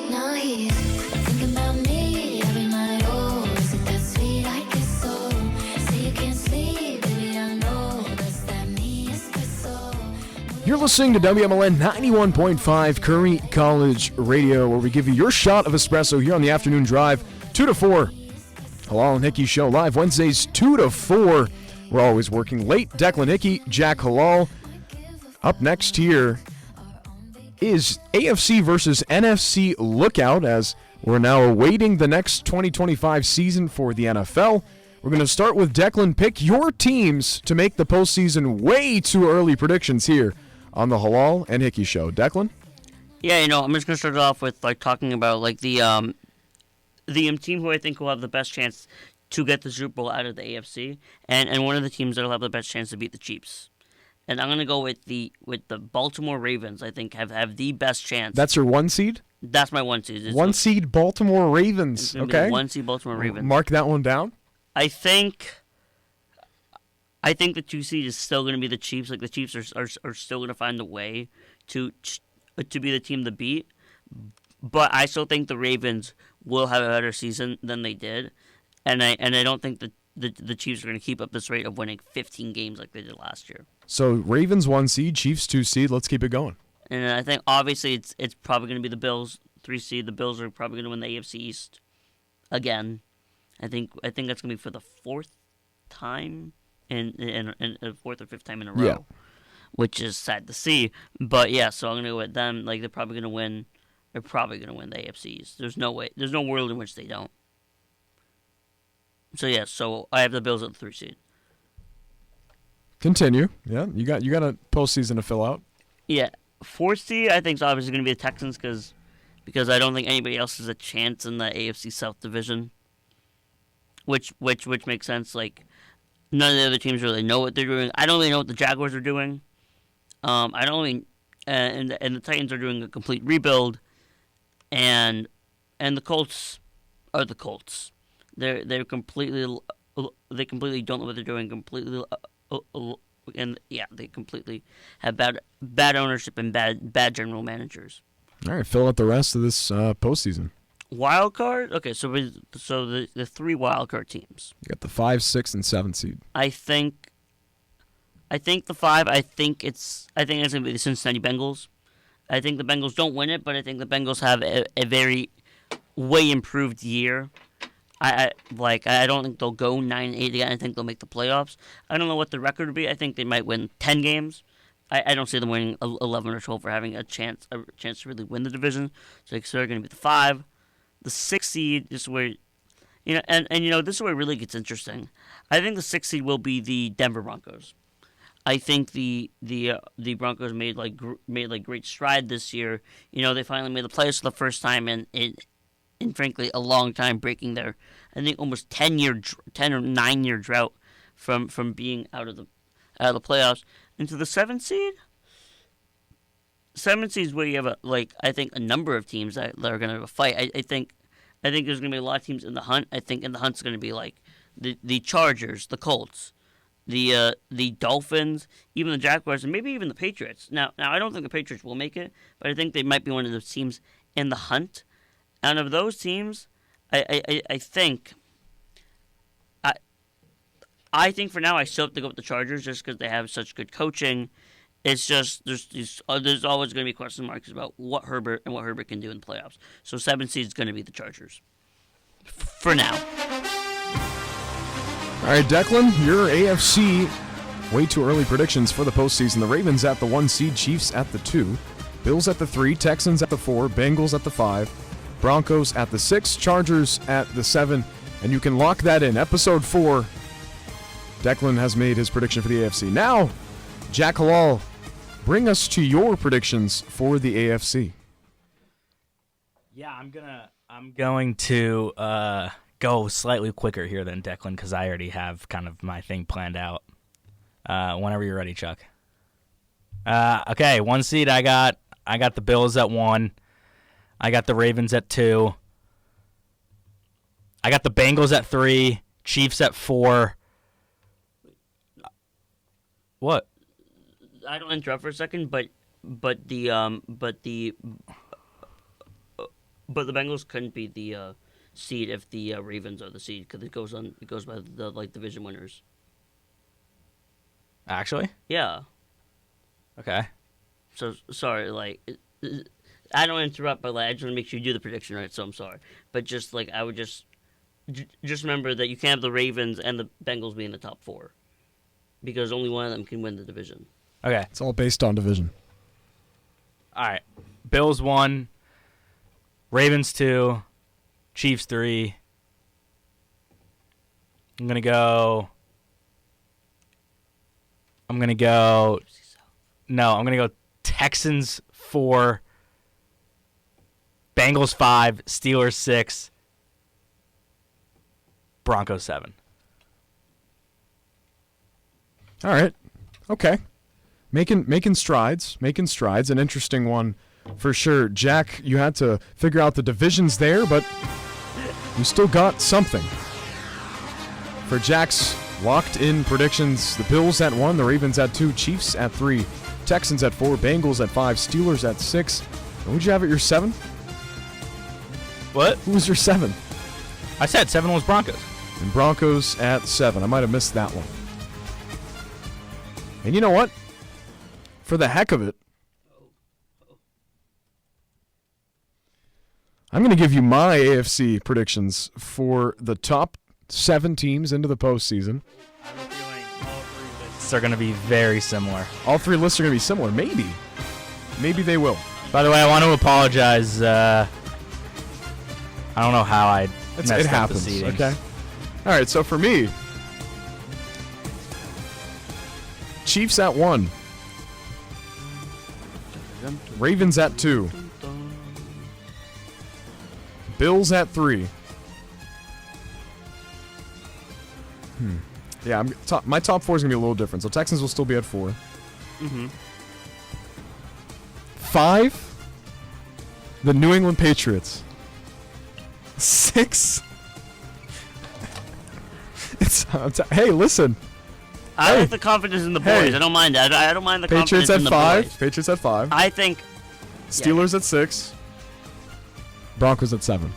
Now here, thinking about me every night. Oh, is it that You're listening to WMLN 91.5 Curry College Radio, where we give you your shot of espresso here on the afternoon drive, 2 to 4. Hallal and Hickey show live Wednesdays, 2 to 4. We're always working late. Declan Hickey, Jack Hallal. Up next here is AFC versus NFC Lookout, as we're now awaiting the next 2025 season for the NFL. We're going to start with Declan. Pick your teams to make the postseason. Way too early predictions here on the Hallal and Hickey show. Declan? Yeah, I'm just going to start off with talking about the team who I think will have the best chance to get the Super Bowl out of the AFC, and one of the teams that will have the best chance to beat the Chiefs. And I'm going to go with the Baltimore Ravens. I think have the best chance. That's your 1 seed? That's my 1 seed. One seed Baltimore Ravens. Okay. 1 seed Baltimore Ravens. Mark that one down. I think the 2 seed is still going to be the Chiefs. Like, the Chiefs are still going to find a way to be the team to beat. But I still think the Ravens will have a better season than they did, and I don't think that the Chiefs are going to keep up this rate of winning 15 games like they did last year. So Ravens 1 seed, Chiefs 2 seed. Let's keep it going. And I think obviously it's probably going to be the Bills 3 seed. The Bills are probably going to win the AFC East again. I think that's going to be for the 4th time in a 4th or 5th time in a row, which is sad to see. But yeah, so I'm going to go with them. Like, they're probably going to win. They're probably going to win the AFC East. There's no way. There's no world in which they don't. So yeah, so I have the Bills at the 3 seed. Continue. Yeah, you got a postseason to fill out. Yeah, 4 seed I think is obviously going to be the Texans because I don't think anybody else has a chance in the AFC South division. Which makes sense. Like, none of the other teams really know what they're doing. I don't really know what the Jaguars are doing. I don't really, and the Titans are doing a complete rebuild, and the Colts are the Colts. They completely don't know what they're doing. They completely have bad ownership and bad general managers. All right, fill out the rest of this postseason. Wild card? Okay, so the 3 wild card teams. You got the 5, 6, and 7 seed. I think the 5. I think it's going to be the Cincinnati Bengals. I think the Bengals don't win it, but I think the Bengals have a very way improved year. I don't think they'll go 9-8 again. I think they'll make the playoffs. I don't know what the record would be. I think they might win 10 games. I don't see them winning 11 or 12 or having a chance to really win the division. So they're going to be the 5. The 6 seed is where, and this is where it really gets interesting. I think the 6 seed will be the Denver Broncos. I think the Broncos made great stride this year. They finally made the playoffs for the first time in frankly a long time, breaking their I think almost 10 or 9-year drought from being out of the playoffs into the 7 seed. 7 seed is where you have I think a number of teams that are going to have a fight. I think there's going to be a lot of teams in the hunt. I think in the hunt's going to be like the Chargers, the Colts, the Dolphins, even the Jaguars, and maybe even the Patriots. Now I don't think the Patriots will make it, but I think they might be one of those teams in the hunt. And of those teams, I think for now I still have to go with the Chargers just because they have such good coaching. It's just there's always going to be question marks about what Herbert can do in the playoffs. So 7 seed is going to be the Chargers for now. All right, Declan, your AFC way too early predictions for the postseason. The Ravens at the 1 seed, Chiefs at the 2, Bills at the 3, Texans at the 4, Bengals at the 5, Broncos at the 6, Chargers at the 7, and you can lock that in. Episode 4, Declan has made his prediction for the AFC. Now, Jack Hallal, bring us to your predictions for the AFC. Yeah, I'm going to go slightly quicker here than Declan because I already have kind of my thing planned out. Whenever you're ready, Chuck. Okay, 1 seed I got the Bills at 1. I got the Ravens at 2. I got the Bengals at 3. Chiefs at 4. What? I don't interrupt for a second, but the Bengals couldn't be the seed if the Ravens are the seed because it goes by the division winners. Actually? Yeah. Okay. So sorry, like I don't interrupt, but like I just want to make sure you do the prediction right. So I'm sorry, but just like I would just remember that you can't have the Ravens and the Bengals be in the top 4 because only one of them can win the division. Okay, It's all based on division. all right. Bills 1, Ravens 2, Chiefs 3. I'm gonna go. No, I'm gonna go Texans 4, Bengals 5, Steelers 6, Broncos 7. All right. Okay. Making strides. An interesting one for sure. Jack, you had to figure out the divisions there, but you still got something. For Jack's locked-in predictions, the Bills at 1, the Ravens at 2, Chiefs at 3, Texans at 4, Bengals at 5, Steelers at 6. And who'd you have at your 7? What? Who was your 7? I said 7 was Broncos. And Broncos at 7. I might have missed that one. And you know what? For the heck of it, I'm going to give you my AFC predictions for the top 7 teams into the postseason. They're going to be very similar. All 3 lists are going to be similar. Maybe. Maybe they will. By the way, I want to apologize. I don't know how I messed it up happens, the seedings. okay? All right, so for me, Chiefs at 1, Ravens at 2, Bills at 3. Yeah, my top 4 is going to be a little different. So Texans will still be at 4. Mm-hmm. 5, the New England Patriots. 6. Hey, listen. I like the confidence in the boys. Hey. I don't mind that. I don't mind the Patriots confidence in the at 5. boys. Patriots at 5. I think Steelers at 6. Broncos at 7.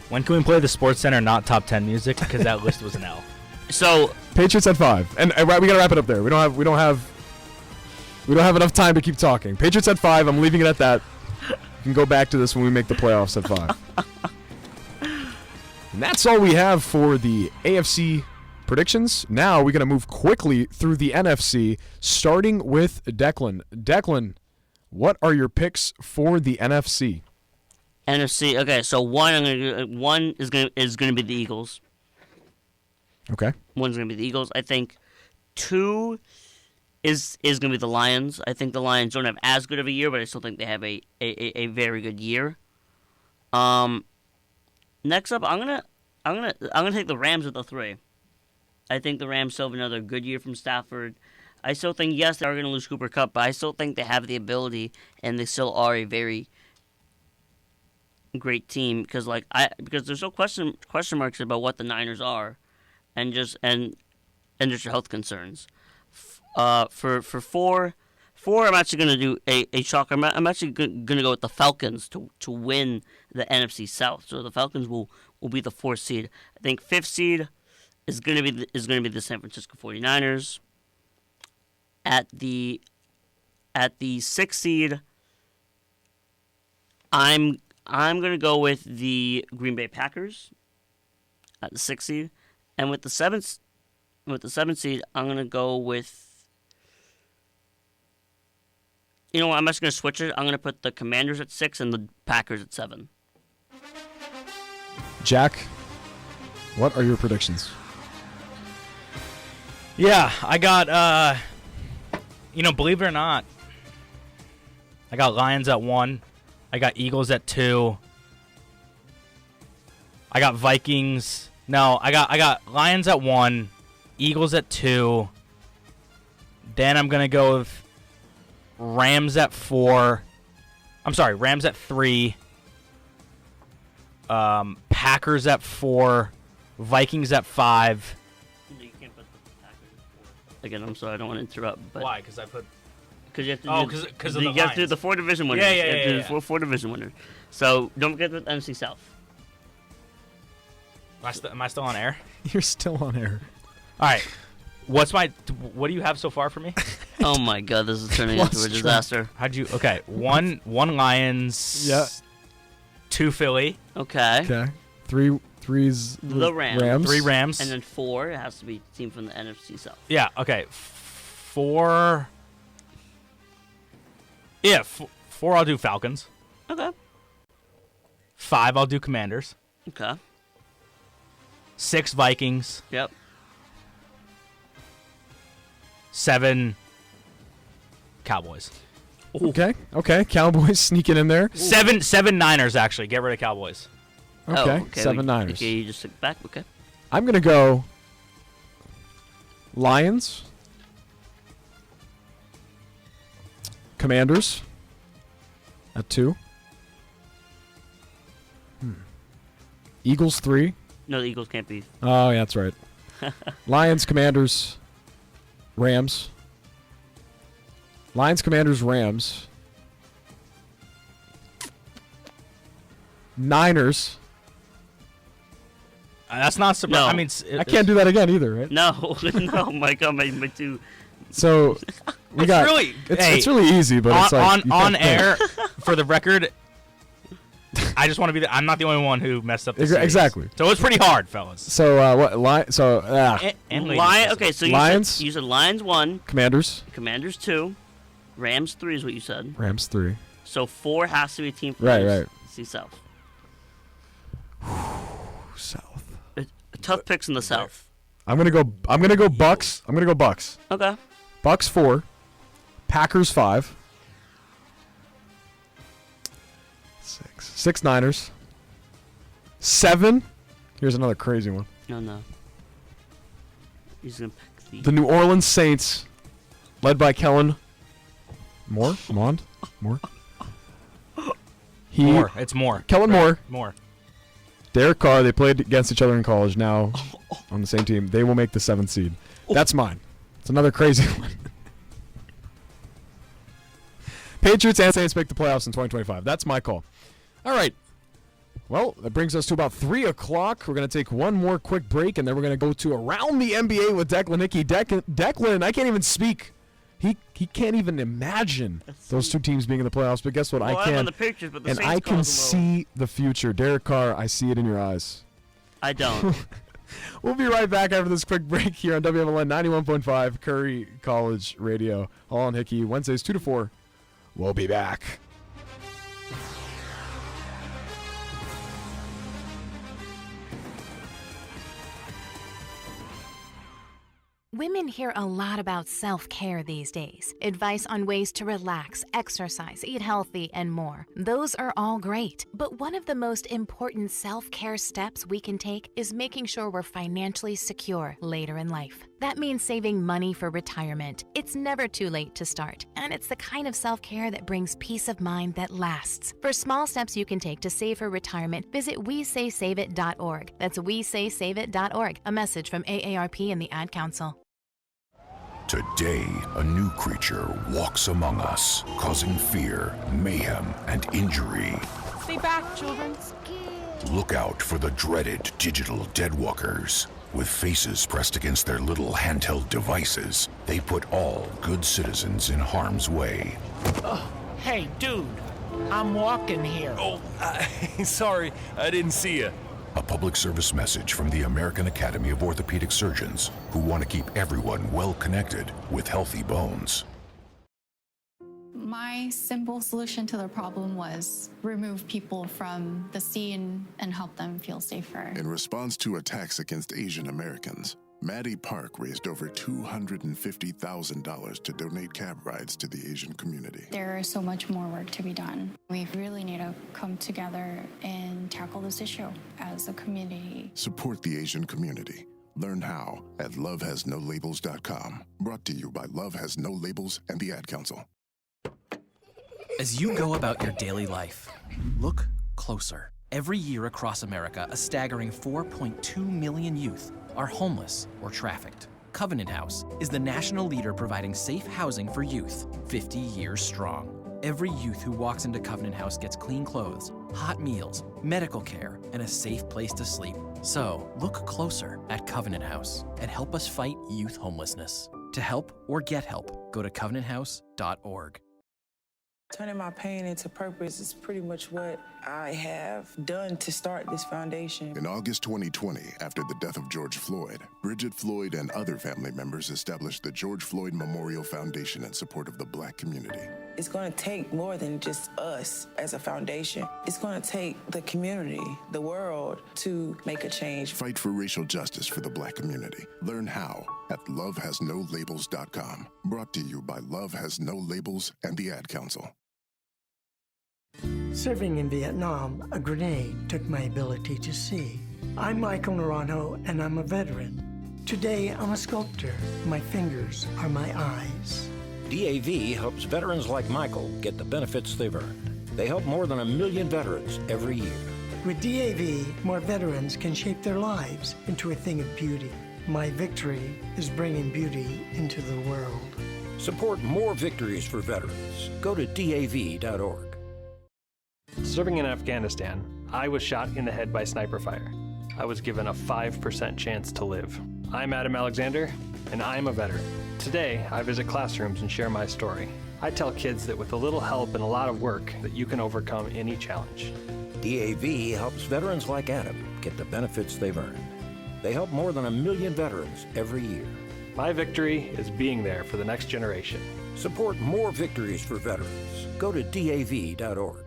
When can we play the Sports Center not top 10 music? Because that list was an L. So Patriots at 5. And we gotta wrap it up there. We don't have enough time to keep talking. Patriots at 5. I'm leaving it at that. You can go back to this when we make the playoffs at 5. And that's all we have for the AFC predictions. Now we're gonna move quickly through the NFC, starting with Declan. Declan, what are your picks for the NFC? NFC. Okay, so one is gonna be the Eagles. Okay. One's gonna be the Eagles. I think 2 is gonna be the Lions. I think the Lions don't have as good of a year, but I still think they have a very good year. Next up, I'm gonna take the Rams at the 3. I think the Rams still have another good year from Stafford. I still think, yes, they are going to lose Cooper Kupp, but I still think they have the ability, and they still are a very great team because there's no question marks about what the Niners are, and just their health concerns. For 4, I'm actually going to do a shocker. I'm actually going to go with the Falcons to win the NFC South. So the Falcons will be the 4th seed. I think 5th seed is going to be the San Francisco 49ers. At the 6th seed, I'm going to go with the Green Bay Packers at the 6th seed, and with the 7th seed, I'm going to go with. You know what? I'm just going to switch it. I'm going to put the Commanders at 6 and the Packers at 7. Jack, what are your predictions? Yeah, I got, believe it or not, I got Lions at 1. I got Eagles at 2. I got Vikings. No, I got Lions at 1, Eagles at 2. Then I'm going to go with Rams at 4. I'm sorry, Rams at 3. Packers at 4. Vikings at 5. You can't put the Packers at 4. Again, I'm sorry, I don't want to interrupt. But why? Because I put. Because you have to. Because of the You have to do the 4 division winners. Yeah. You have to do the four division winners. So don't forget the NFC South. Am I still on air? You're still on air. All right. What do you have so far for me? Oh my God, this is turning into a disaster. How'd you? Okay, one Lions. Yeah. 2 Philly. Okay. Okay. Three's The Rams. 3 Rams. And then 4, it has to be a team from the NFC South. Yeah. Okay. 4. Yeah. 4. I'll do Falcons. Okay. 5. I'll do Commanders. Okay. 6 Vikings. Yep. 7 Cowboys. Okay. Cowboys sneaking in there. 7 Niners, actually. Get rid of Cowboys. Okay. 7 Niners. Okay, you just took back. Okay. I'm going to go Lions, Commanders at 2. Eagles 3. No, the Eagles can't be. Oh, yeah, that's right. Lions, Commanders, Rams. Lions, Commanders, Rams. Niners. That's not surprising. No. I mean, I can't do that again either, right? No, no, my God, my two. So we got. It's really easy, but it's like on air. For the record, I just want to be. I'm not the only one who messed up. Exactly. So it's pretty hard, fellas. So what? Okay, so Lions. You said Lions 1. Commanders. Commanders 2. Rams 3 is what you said. Rams 3. So 4 has to be a team from right. NFC South. South. Tough picks in the South. I'm gonna go Bucks. I'm gonna go Bucks. Okay. Bucks 4. Packers 5. 6 Niners. 7. Here's another crazy one. No. He's gonna pick the New Orleans Saints, led by Kellen Moore. Moore. It's Moore. Kellen Moore. Moore. Derek Carr. They played against each other in college. Now on the same team, they will make the 7th seed. That's mine. It's another crazy one. Patriots and Saints make the playoffs in 2025. That's my call. All right. Well, that brings us to about 3 o'clock. We're going to take one more quick break, and then we're going to go to Around the NBA with Declan Hickey. Declan, I can't even speak. He can't even imagine those two teams being in the playoffs, but guess what? Well, I can. I'm on the pictures, but the and Saints I can cause see the future. Derek Carr, I see it in your eyes. I don't. We'll be right back after this quick break here on WMLN 91.5 Curry College Radio. Hallal and Hickey, Wednesdays 2 to 4. We'll be back. Women hear a lot about self-care these days. Advice on ways to relax, exercise, eat healthy, and more. Those are all great. But one of the most important self-care steps we can take is making sure we're financially secure later in life. That means saving money for retirement. It's never too late to start, and it's the kind of self-care that brings peace of mind that lasts. For small steps you can take to save for retirement, visit WeSaySaveIt.org. That's WeSaySaveIt.org. A message from AARP and the Ad Council. Today, a new creature walks among us, causing fear, mayhem, and injury. Stay back, children. Look out for the dreaded digital deadwalkers. With faces pressed against their little handheld devices, they put all good citizens in harm's way. Hey, dude, I'm walking here. Oh, sorry, I didn't see you. A public service message from the American Academy of Orthopedic Surgeons, who want to keep everyone well connected with healthy bones. My simple solution to the problem was remove people from the scene and help them feel safer. In response to attacks against Asian Americans, Maddie Park raised over $250,000 to donate cab rides to the Asian community. There is so much more work to be done. We really need to come together and tackle this issue as a community. Support the Asian community. Learn how at lovehasnolabels.com. Brought to you by Love Has No Labels and the Ad Council. As you go about your daily life, look closer. Every year across America, a staggering 4.2 million youth are homeless or trafficked. Covenant House is the national leader providing safe housing for youth, 50 years strong. Every youth who walks into Covenant House gets clean clothes, hot meals, medical care, and a safe place to sleep. So, look closer at Covenant House and help us fight youth homelessness. To help or get help, go to covenanthouse.org. Turning my pain into purpose is pretty much what I have done to start this foundation. In August 2020, after the death of George Floyd, Bridget Floyd and other family members established the George Floyd Memorial Foundation in support of the Black community. It's going to take more than just us as a foundation. It's going to take the community, the world, to make a change. Fight for racial justice for the Black community. Learn how at lovehasnolabels.com. Brought to you by Love Has No Labels and the Ad Council. Serving in Vietnam, a grenade took my ability to see. I'm Michael Naranjo, and I'm a veteran. Today, I'm a sculptor. My fingers are my eyes. DAV helps veterans like Michael get the benefits they've earned. They help more than 1 million veterans every year. With DAV, more veterans can shape their lives into a thing of beauty. My victory is bringing beauty into the world. Support more victories for veterans. Go to DAV.org. Serving in Afghanistan, I was shot in the head by sniper fire. I was given a 5% chance to live. I'm Adam Alexander, and I'm a veteran. Today, I visit classrooms and share my story. I tell kids that with a little help and a lot of work, that you can overcome any challenge. DAV helps veterans like Adam get the benefits they've earned. They help more than 1 million veterans every year. My victory is being there for the next generation. Support more victories for veterans. Go to DAV.org.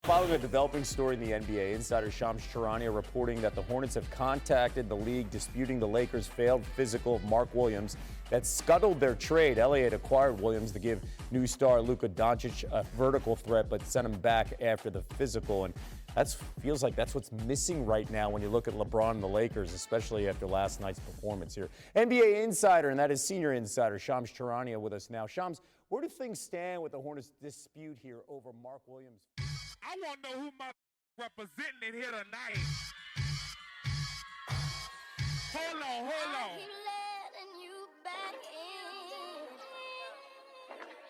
Following a developing story in the NBA, insider Shams Charania reporting that the Hornets have contacted the league disputing the Lakers' failed physical of Mark Williams that scuttled their trade. LA had acquired Williams to give new star Luka Doncic a vertical threat, but sent him back after the physical. And that feels like that's what's missing right now when you look at LeBron and the Lakers, especially after last night's performance here. NBA insider, and that is senior insider Shams Charania with us now. Shams, where do things stand with the Hornets' dispute here over Mark Williams? I want to know who my representing in here tonight. Hold on.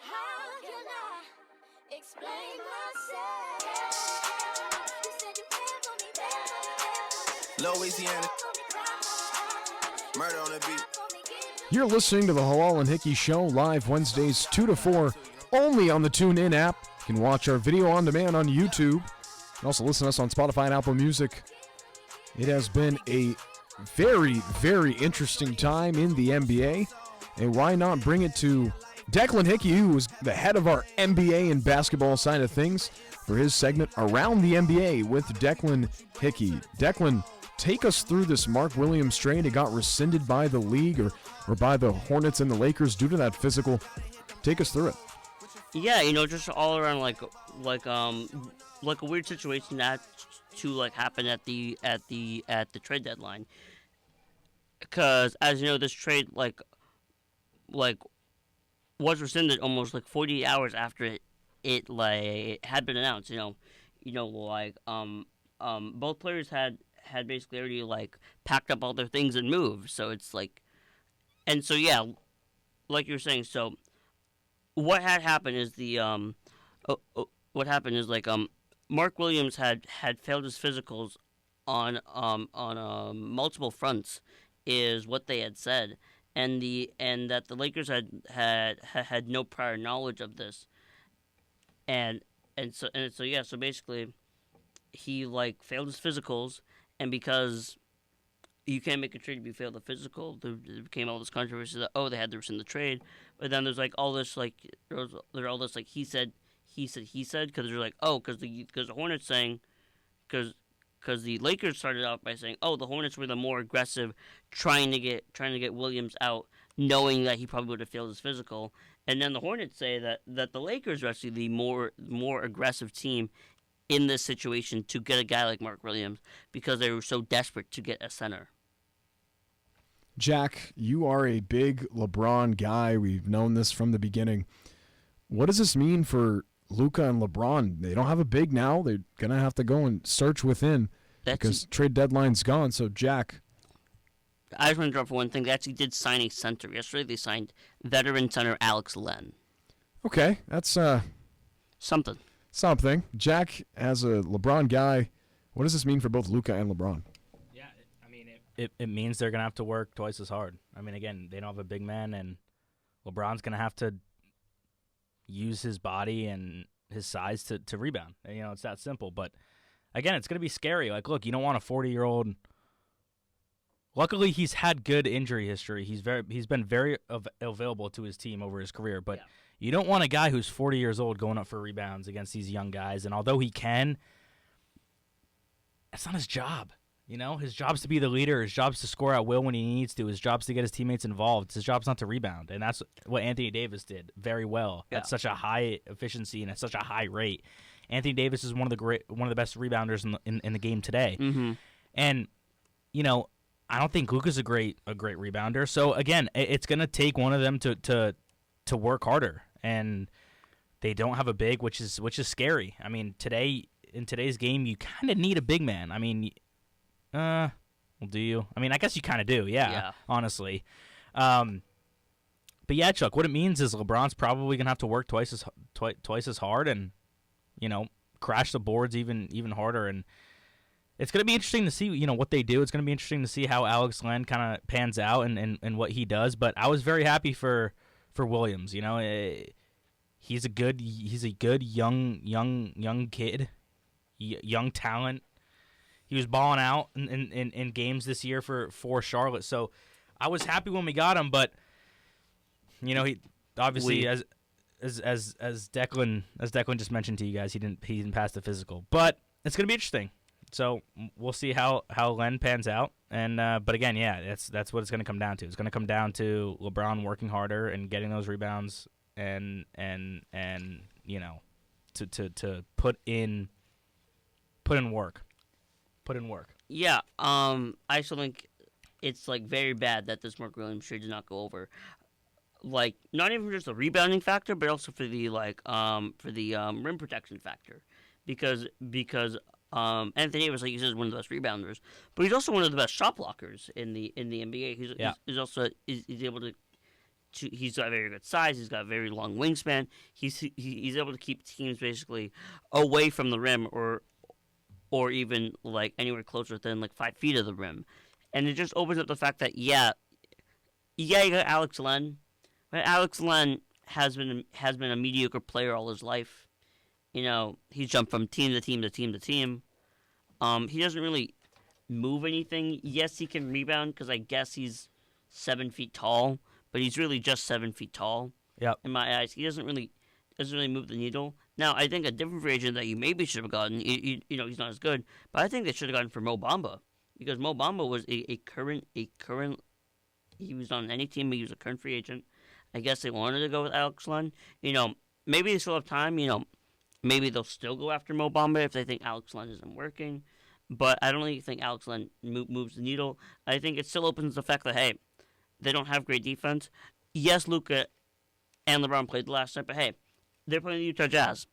How can I explain myself? You said you cared for me, Louisiana. Murder on the beat. You're listening to the Hallal and Hickey Show live Wednesdays 2 to 4 only on the TuneIn app. You can watch our video on demand on YouTube. You can also listen to us on Spotify and Apple Music. It has been a very, very interesting time in the NBA. And why not bring it to Declan Hickey, who is the head of our NBA and basketball side of things, for his segment Around the NBA with Declan Hickey. Declan, take us through this Mark Williams trade. It got rescinded by the league or by the Hornets and the Lakers due to that physical. Take us through it. Yeah, just all around like a weird situation that happen at the trade deadline. Because as you know, this trade like was rescinded almost 48 hours after it had been announced. Both players had basically already packed up all their things and moved. So it's like you were saying. So what had happened is Mark Williams had failed his physicals on multiple fronts, is what they had said, and that the Lakers had no prior knowledge of this, so basically he failed his physicals, and because you can't make a trade if you fail the physical, there became all this controversy that they had to rescind the trade, but then there's all this he said because they're because the Hornets saying because the Lakers started out by saying the Hornets were the more aggressive, trying to get Williams out, knowing that he probably would have failed his physical, and then the Hornets say that the Lakers are actually the more aggressive team in this situation to get a guy like Mark Williams because they were so desperate to get a center. Jack, you are a big LeBron guy. We've known this from the beginning. What does this mean for Luka and LeBron? They don't have a big now. They're going to have to go and search within because trade deadline's gone. So, Jack. I just want to drop for one thing. They actually did sign a center. Yesterday they signed veteran center Alex Len. Okay, that's something. Something. Jack, as a LeBron guy, what does this mean for both Luka and LeBron? Yeah, I mean, it means they're going to have to work twice as hard. I mean, again, they don't have a big man, and LeBron's going to have to use his body and his size to rebound. You know, it's that simple. But, again, it's going to be scary. Like, look, you don't want a 40-year-old. Luckily, he's had good injury history. He's been very available to his team over his career. But you don't want a guy who's 40 years old going up for rebounds against these young guys. And although he can, it's not his job. You know, his job's to be the leader. His job's to score at will when he needs to. His job's to get his teammates involved. His job's not to rebound. And that's what Anthony Davis did very well at such a high efficiency and at such a high rate. Anthony Davis is one of the best rebounders in the game today. Mm-hmm. And, you know, I don't think Luka's a great rebounder. So again, it's going to take one of them to work harder, and they don't have a big, which is scary. I mean, in today's game, you kind of need a big man. I mean, well, do you? I mean, I guess you kind of do. Yeah. Honestly. But yeah, Chuck, what it means is LeBron's probably gonna have to work twice as hard, and you know, crash the boards even harder. And it's going to be interesting to see, you know, what they do. It's going to be interesting to see how Alex Len kind of pans out and what he does. But I was very happy for Williams. You know, he's a good young kid, young talent. He was balling out in games this year for Charlotte. So I was happy when we got him. But you know, he obviously as Declan just mentioned to you guys, he didn't pass the physical. But it's going to be interesting. So we'll see how Len pans out, and but again, yeah, that's what it's going to come down to. It's going to come down to LeBron working harder and getting those rebounds, and you know, to put in work. Yeah, I still think it's like very bad that this Mark Williams trade did not go over. Like, not even just the rebounding factor, but also for the rim protection factor, because Anthony Davis, like you said, is one of the best rebounders, but he's also one of the best shot blockers in the NBA. He's also able to. He's got very good size. He's got a very long wingspan. He's able to keep teams basically away from the rim or even like anywhere closer than like 5 feet of the rim, and it just opens up the fact that you got Alex Len, but Alex Len has been a mediocre player all his life. You know, he's jumped from team to team to team to team. He doesn't really move anything. Yes, he can rebound because I guess he's 7 feet tall, but he's really just 7 feet tall. Yep. In my eyes, he doesn't really move the needle. Now, I think a different free agent that you maybe should have gotten, you know, he's not as good, but I think they should have gotten for Mo Bamba, because Mo Bamba was a current. He was on any team, but he was a current free agent. I guess they wanted to go with Alex Len. You know, maybe they still have time. You know. Maybe they'll still go after Mo Bamba if they think Alex Len isn't working. But I don't really think Alex Len moves the needle. I think it still opens the fact that, hey, they don't have great defense. Yes, Luka and LeBron played the last night, but hey, they're playing the Utah Jazz.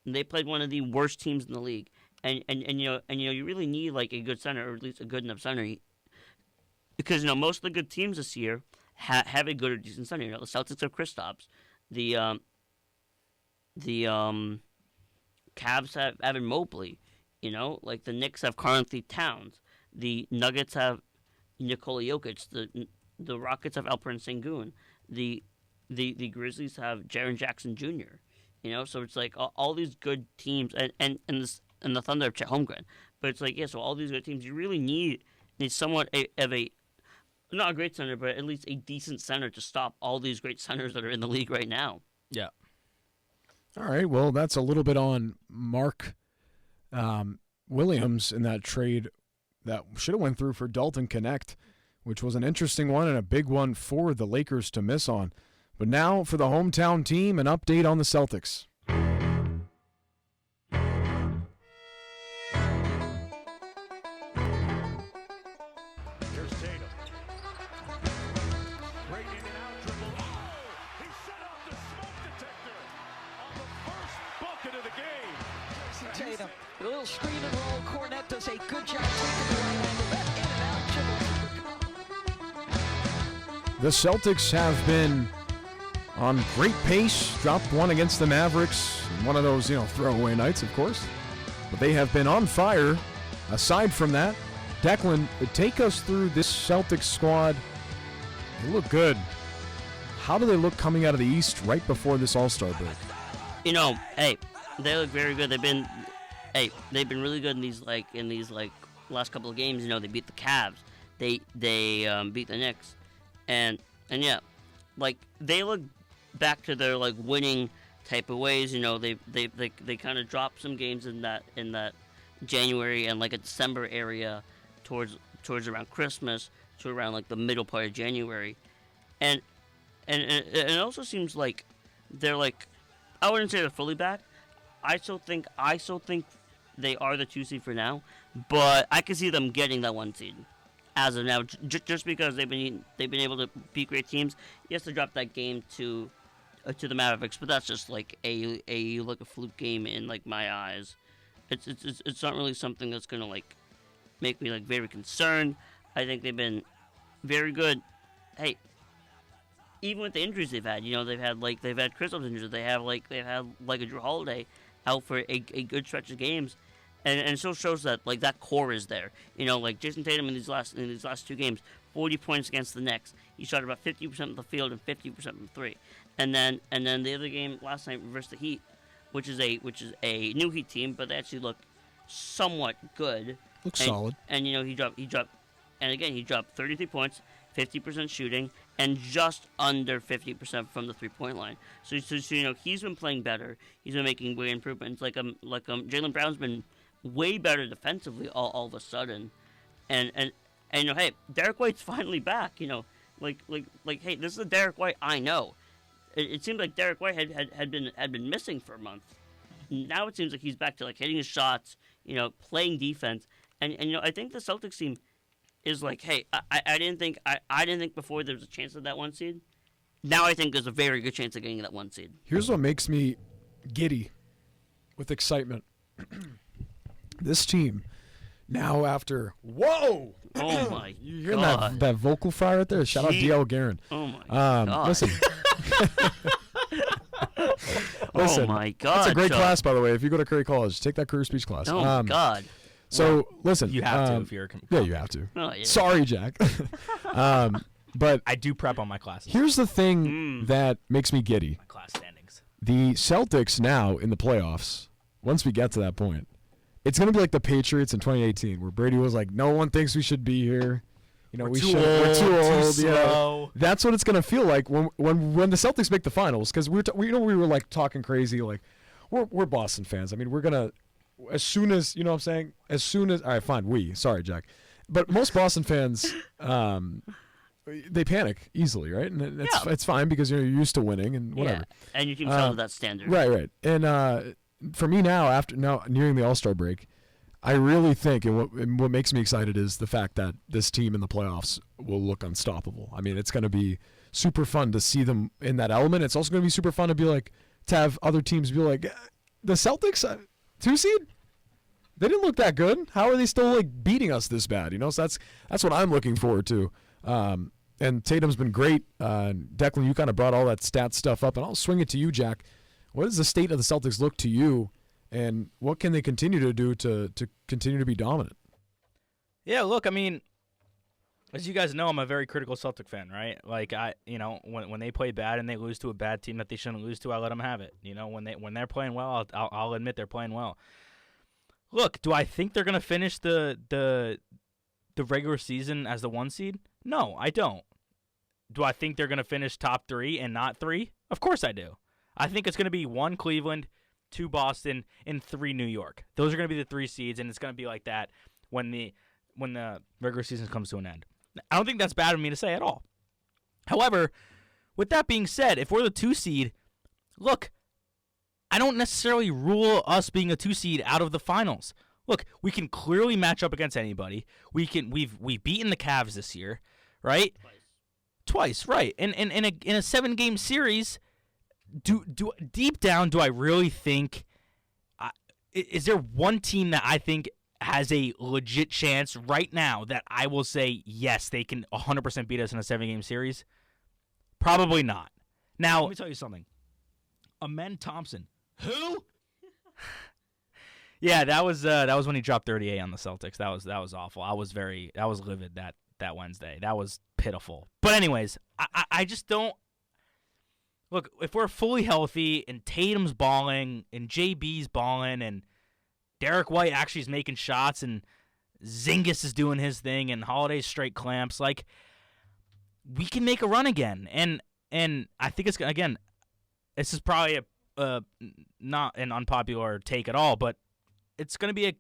And they played one of the worst teams in the league. And you really need like a good center, or at least a good enough center. Because, you know, most of the good teams this year have a good or decent center. You know, the Celtics have Kristaps. The Cavs have Evan Mobley, you know, like the Knicks have Karl-Anthony Towns, the Nuggets have Nikola Jokic, the Rockets have Alperen Sengun, the Grizzlies have Jaren Jackson Jr. You know, so it's like all these good teams, and the Thunder have Chet Holmgren, but it's like, yeah, so all these good teams, you really need somewhat of a not a great center, but at least a decent center to stop all these great centers that are in the league right now. Yeah. All right, well, that's a little bit on Mark Williams in that trade that should have went through for Dalton Connect, which was an interesting one and a big one for the Lakers to miss on. But now for the hometown team, an update on the Celtics. Here's Tatum. Great in and out dribble. Oh! He set off the smoke detector on the first bucket of the game. Jason Tatum, a little screen and roll. Cornette does a good job taking the right angle. That in and out dribble. The Celtics have been on great pace. Dropped one against the Mavericks. One of those, throwaway nights, of course. But they have been on fire. Aside from that, Declan, take us through this Celtics squad. They look good. How do they look coming out of the East right before this All-Star break? They look very good. They've been really good in these last couple of games. They beat the Cavs. They beat the Knicks, and yeah, they look back to their winning type of ways. They kind of dropped some games in that January and a December area towards around Christmas to around the middle part of January, and it also seems like they're I wouldn't say they're fully back. I still think they are the 2 seed for now, but I can see them getting that 1 seed as of now, just because they've been able to beat great teams. Yes, they dropped that game to the Mavericks, but that's just a fluke game in my eyes. It's not really something that's gonna make me very concerned. I think they've been very good. Hey, even with the injuries they've had, they've had Kristaps injured. They've had a Drew Holiday out for a good stretch of games, and it still shows that that core is there. Jason Tatum in these last 2 games, 40 points against the Knicks. He shot about 50% of the field and 50% from 3. And then the other game last night versus the Heat, which is a new Heat team, but they actually look somewhat good. Looks solid. And he dropped, and again he dropped 33 points, 50% shooting, and just under 50% from the 3-point line. So he's been playing better. He's been making way improvements. Jaylen Brown's been way better defensively all of a sudden, and hey, Derek White's finally back. Hey, this is the Derek White I know. It seemed like Derek White had been missing for a month. Now it seems like he's back to hitting his shots, playing defense, and I think the Celtics team is hey, I didn't think before there was a chance of that 1 seed. Now I think there's a very good chance of getting that 1 seed. Here's what makes me giddy with excitement. This team, now after... Whoa! Oh, my You hearing God. that vocal fry right there? Shout out DL Guerin. Oh, my God. Listen. Oh, my God. That's a great Chuck. class, by the way. If you go to Curry College, take that career speech class. Oh, my God. So, listen. You have to if you're yeah, you have to. Oh, yeah. Sorry, Jack. But I do prep on my classes. here's the thing that makes me giddy. My class standings. The Celtics now in the playoffs, once we get to that point, it's going to be like the Patriots in 2018 where Brady was like, no one thinks we should be here. We're We're too too old, old. too Yeah. slow. That's what it's going to feel like when the Celtics make the finals, because we were talking crazy, we're Boston fans. I mean, we're going to, as soon as, all right, fine, sorry, Jack. But most Boston fans, they panic easily, right? And it's fine because you're used to winning and whatever. Yeah. And your team's held to that standard. Right. And for me now nearing the All-Star break, I really think, and what makes me excited is the fact that this team in the playoffs will look unstoppable. I mean, it's going to be super fun to see them in that element. It's also going to be super fun to have other teams be like, the Celtics, 2 seed? They didn't look that good. How are they still beating us this bad? So that's what I'm looking forward to. And Tatum's been great. Declan, you kind of brought all that stat stuff up, and I'll swing it to you, Jack. What does the state of the Celtics look to you, and what can they continue to do to continue to be dominant? Yeah, look, I mean, as you guys know, I'm a very critical Celtic fan, right? When they play bad and they lose to a bad team that they shouldn't lose to, I let them have it. When they're playing well, I'll admit they're playing well. Look, do I think they're gonna finish the regular season as the 1 seed? No, I don't. Do I think they're gonna finish top 3 and not 3? Of course I do. I think it's gonna be 1 Cleveland, 2 Boston, and 3 New York. Those are gonna be the 3 seeds, and it's gonna be like that when the regular season comes to an end. I don't think that's bad of me to say at all. However, with that being said, if we're the 2 seed, look, I don't necessarily rule us being a 2 seed out of the finals. Look, we can clearly match up against anybody. We've beaten the Cavs this year, right? Twice, right? And in a 7-game series, deep down, do I really think? Is there one team that I think has a legit chance right now that I will say yes, they can 100% beat us in a 7-game series? Probably not. Now, let me tell you something. Amen Thompson. Who? Yeah, that was when he dropped 38 on the Celtics. That was awful. I was livid that Wednesday. That was pitiful. But anyways, I just don't look, if we're fully healthy and Tatum's balling and JB's balling and Derek White actually is making shots and Zingis is doing his thing and Holiday's straight clamps, like we can make a run again. And I think it's, again, this is probably not an unpopular take at all, but it's gonna be a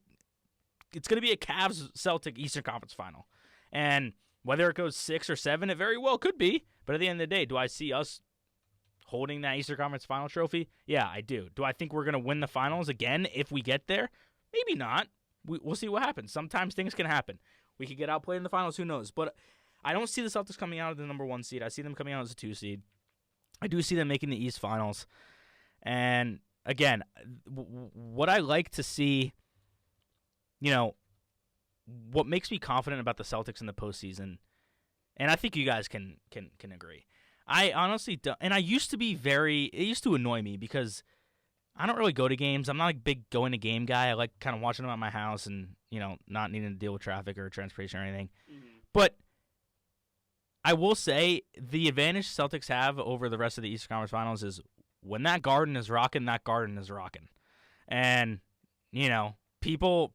Cavs Celtic Eastern Conference final, and whether it goes 6 or 7, it very well could be. But at the end of the day, do I see us holding that Eastern Conference final trophy? Yeah, I do. Do I think we're gonna win the finals again if we get there? Maybe not. We'll see what happens. Sometimes things can happen. We could get outplayed in the finals. Who knows? But I don't see the Celtics coming out of the number 1 seed. I see them coming out as a 2 seed. I do see them making the East Finals. And again, what I like to see, what makes me confident about the Celtics in the postseason, and I think you guys can agree. I honestly don't, and it used to annoy me because I don't really go to games. I'm not a big going to game guy. I like kind of watching them at my house and, not needing to deal with traffic or transportation or anything. Mm-hmm. But I will say the advantage Celtics have over the rest of the Eastern Conference Finals is when that Garden is rocking, that Garden is rocking. And, people,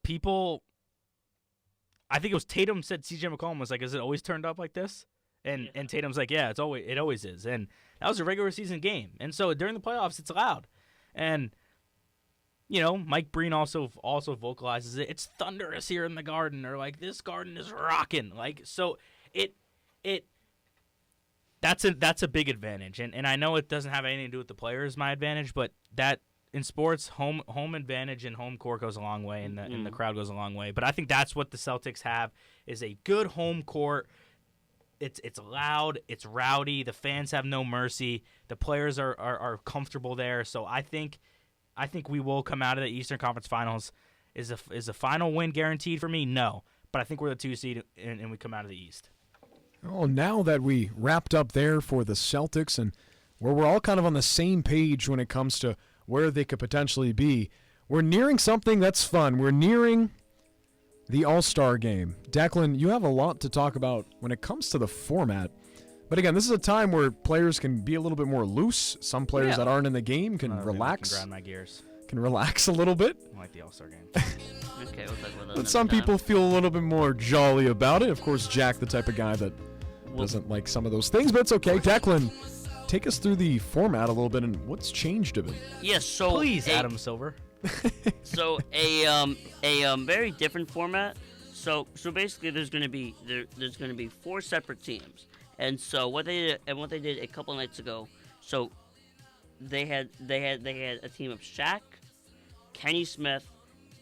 I think it was Tatum said CJ McCollum was like, is it always turned up like this? And Tatum's like, yeah, it always is. And that was a regular season game. And so during the playoffs, it's loud. And, Mike Breen also vocalizes it. It's thunderous here in the Garden, or like this Garden is rocking. Like, so that's a big advantage. And I know it doesn't have anything to do with the players, my advantage, but that in sports, home advantage and home court goes a long way, and the crowd goes a long way. But I think that's what the Celtics have, is a good home court. It's loud, it's rowdy, the fans have no mercy, the players are comfortable there. So I think we will come out of the Eastern Conference Finals. Is a final win guaranteed for me? No, but I think we're the 2 seed and we come out of the East. Oh, now that we wrapped up there for the Celtics and where we're all kind of on the same page when it comes to where they could potentially be, we're nearing something that's fun. We're nearing the All-Star game. Declan, you have a lot to talk about when it comes to the format. But again, this is a time where players can be a little bit more loose. Some players that aren't in the game can relax. Can grind my gears. Can relax a little bit. I like the All-Star game. Okay, we'll talk about that. But some people feel a little bit more jolly about it. Of course, Jack, the type of guy that doesn't like some of those things, but it's okay. Declan, take us through the format a little bit and what's changed a bit. Yes, so please, Adam Silver. So a very different format. So basically, there's going to be 4 separate teams, and so what they did a couple nights ago. So they had a team of Shaq, Kenny Smith,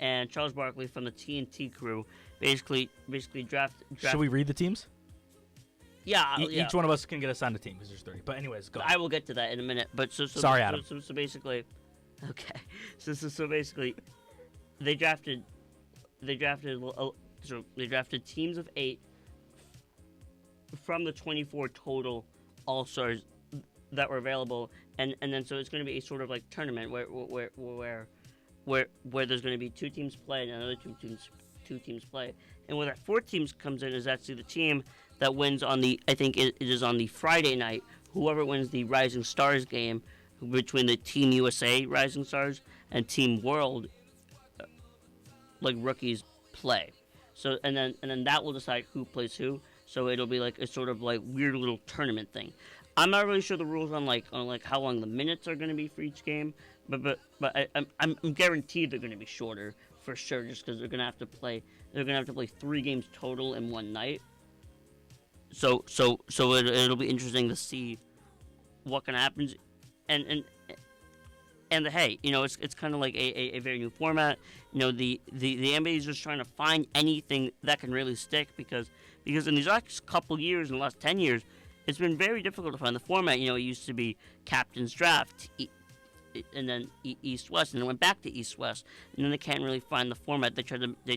and Charles Barkley from the TNT crew. Basically draft. Should we read the teams? Yeah, Each one of us can get assigned a team because there's 30. But anyways, go. I will get to that in a minute. But sorry, Adam. So basically, okay. So basically, they drafted teams of 8 from the 24 total All-Stars that were available, and then so it's going to be a sort of like tournament where there's going to be 2 teams play and another two teams play, and where that 4 teams comes in is actually the team that wins on the, I think it is on the Friday night. Whoever wins the Rising Stars game between the Team USA Rising Stars and Team World, like rookies, play. So and then that will decide who plays who. So it'll be like a sort of like weird little tournament thing. I'm not really sure the rules on how long the minutes are going to be for each game, but I'm guaranteed they're going to be shorter for sure, just because they're going to have to play 3 games total in one night. So it'll be interesting to see what kind of happens, and hey, it's kind of like a very new format. The NBA is just trying to find anything that can really stick because in these last couple years, in the last 10 years, it's been very difficult to find the format. It used to be captain's draft, and then East-West, and then it went back to East-West, and then they can't really find the format. They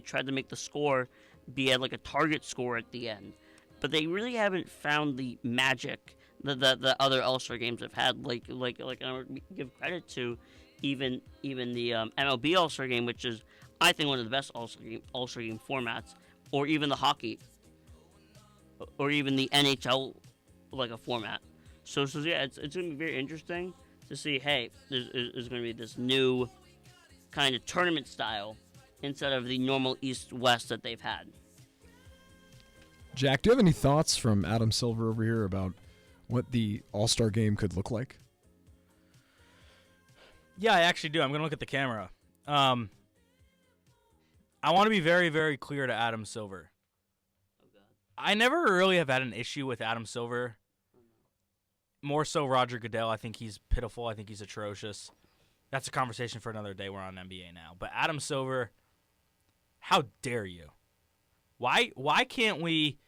tried to make the score be at like a target score at the end, but they really haven't found the magic that other All-Star games have had. Like I would give credit to even the MLB All-Star game, which is I think one of the best All-Star game formats, or even the hockey, or even the NHL like a format. So yeah, it's going to be very interesting to see. Hey, there's going to be this new kind of tournament style instead of the normal East-West that they've had. Jack, do you have any thoughts from Adam Silver over here about what the All-Star game could look like? Yeah, I actually do. I'm going to look at the camera. I want to be very, very clear to Adam Silver. I never really have had an issue with Adam Silver. More so Roger Goodell. I think he's pitiful. I think he's atrocious. That's a conversation for another day. We're on NBA now. But Adam Silver, how dare you? Why can't we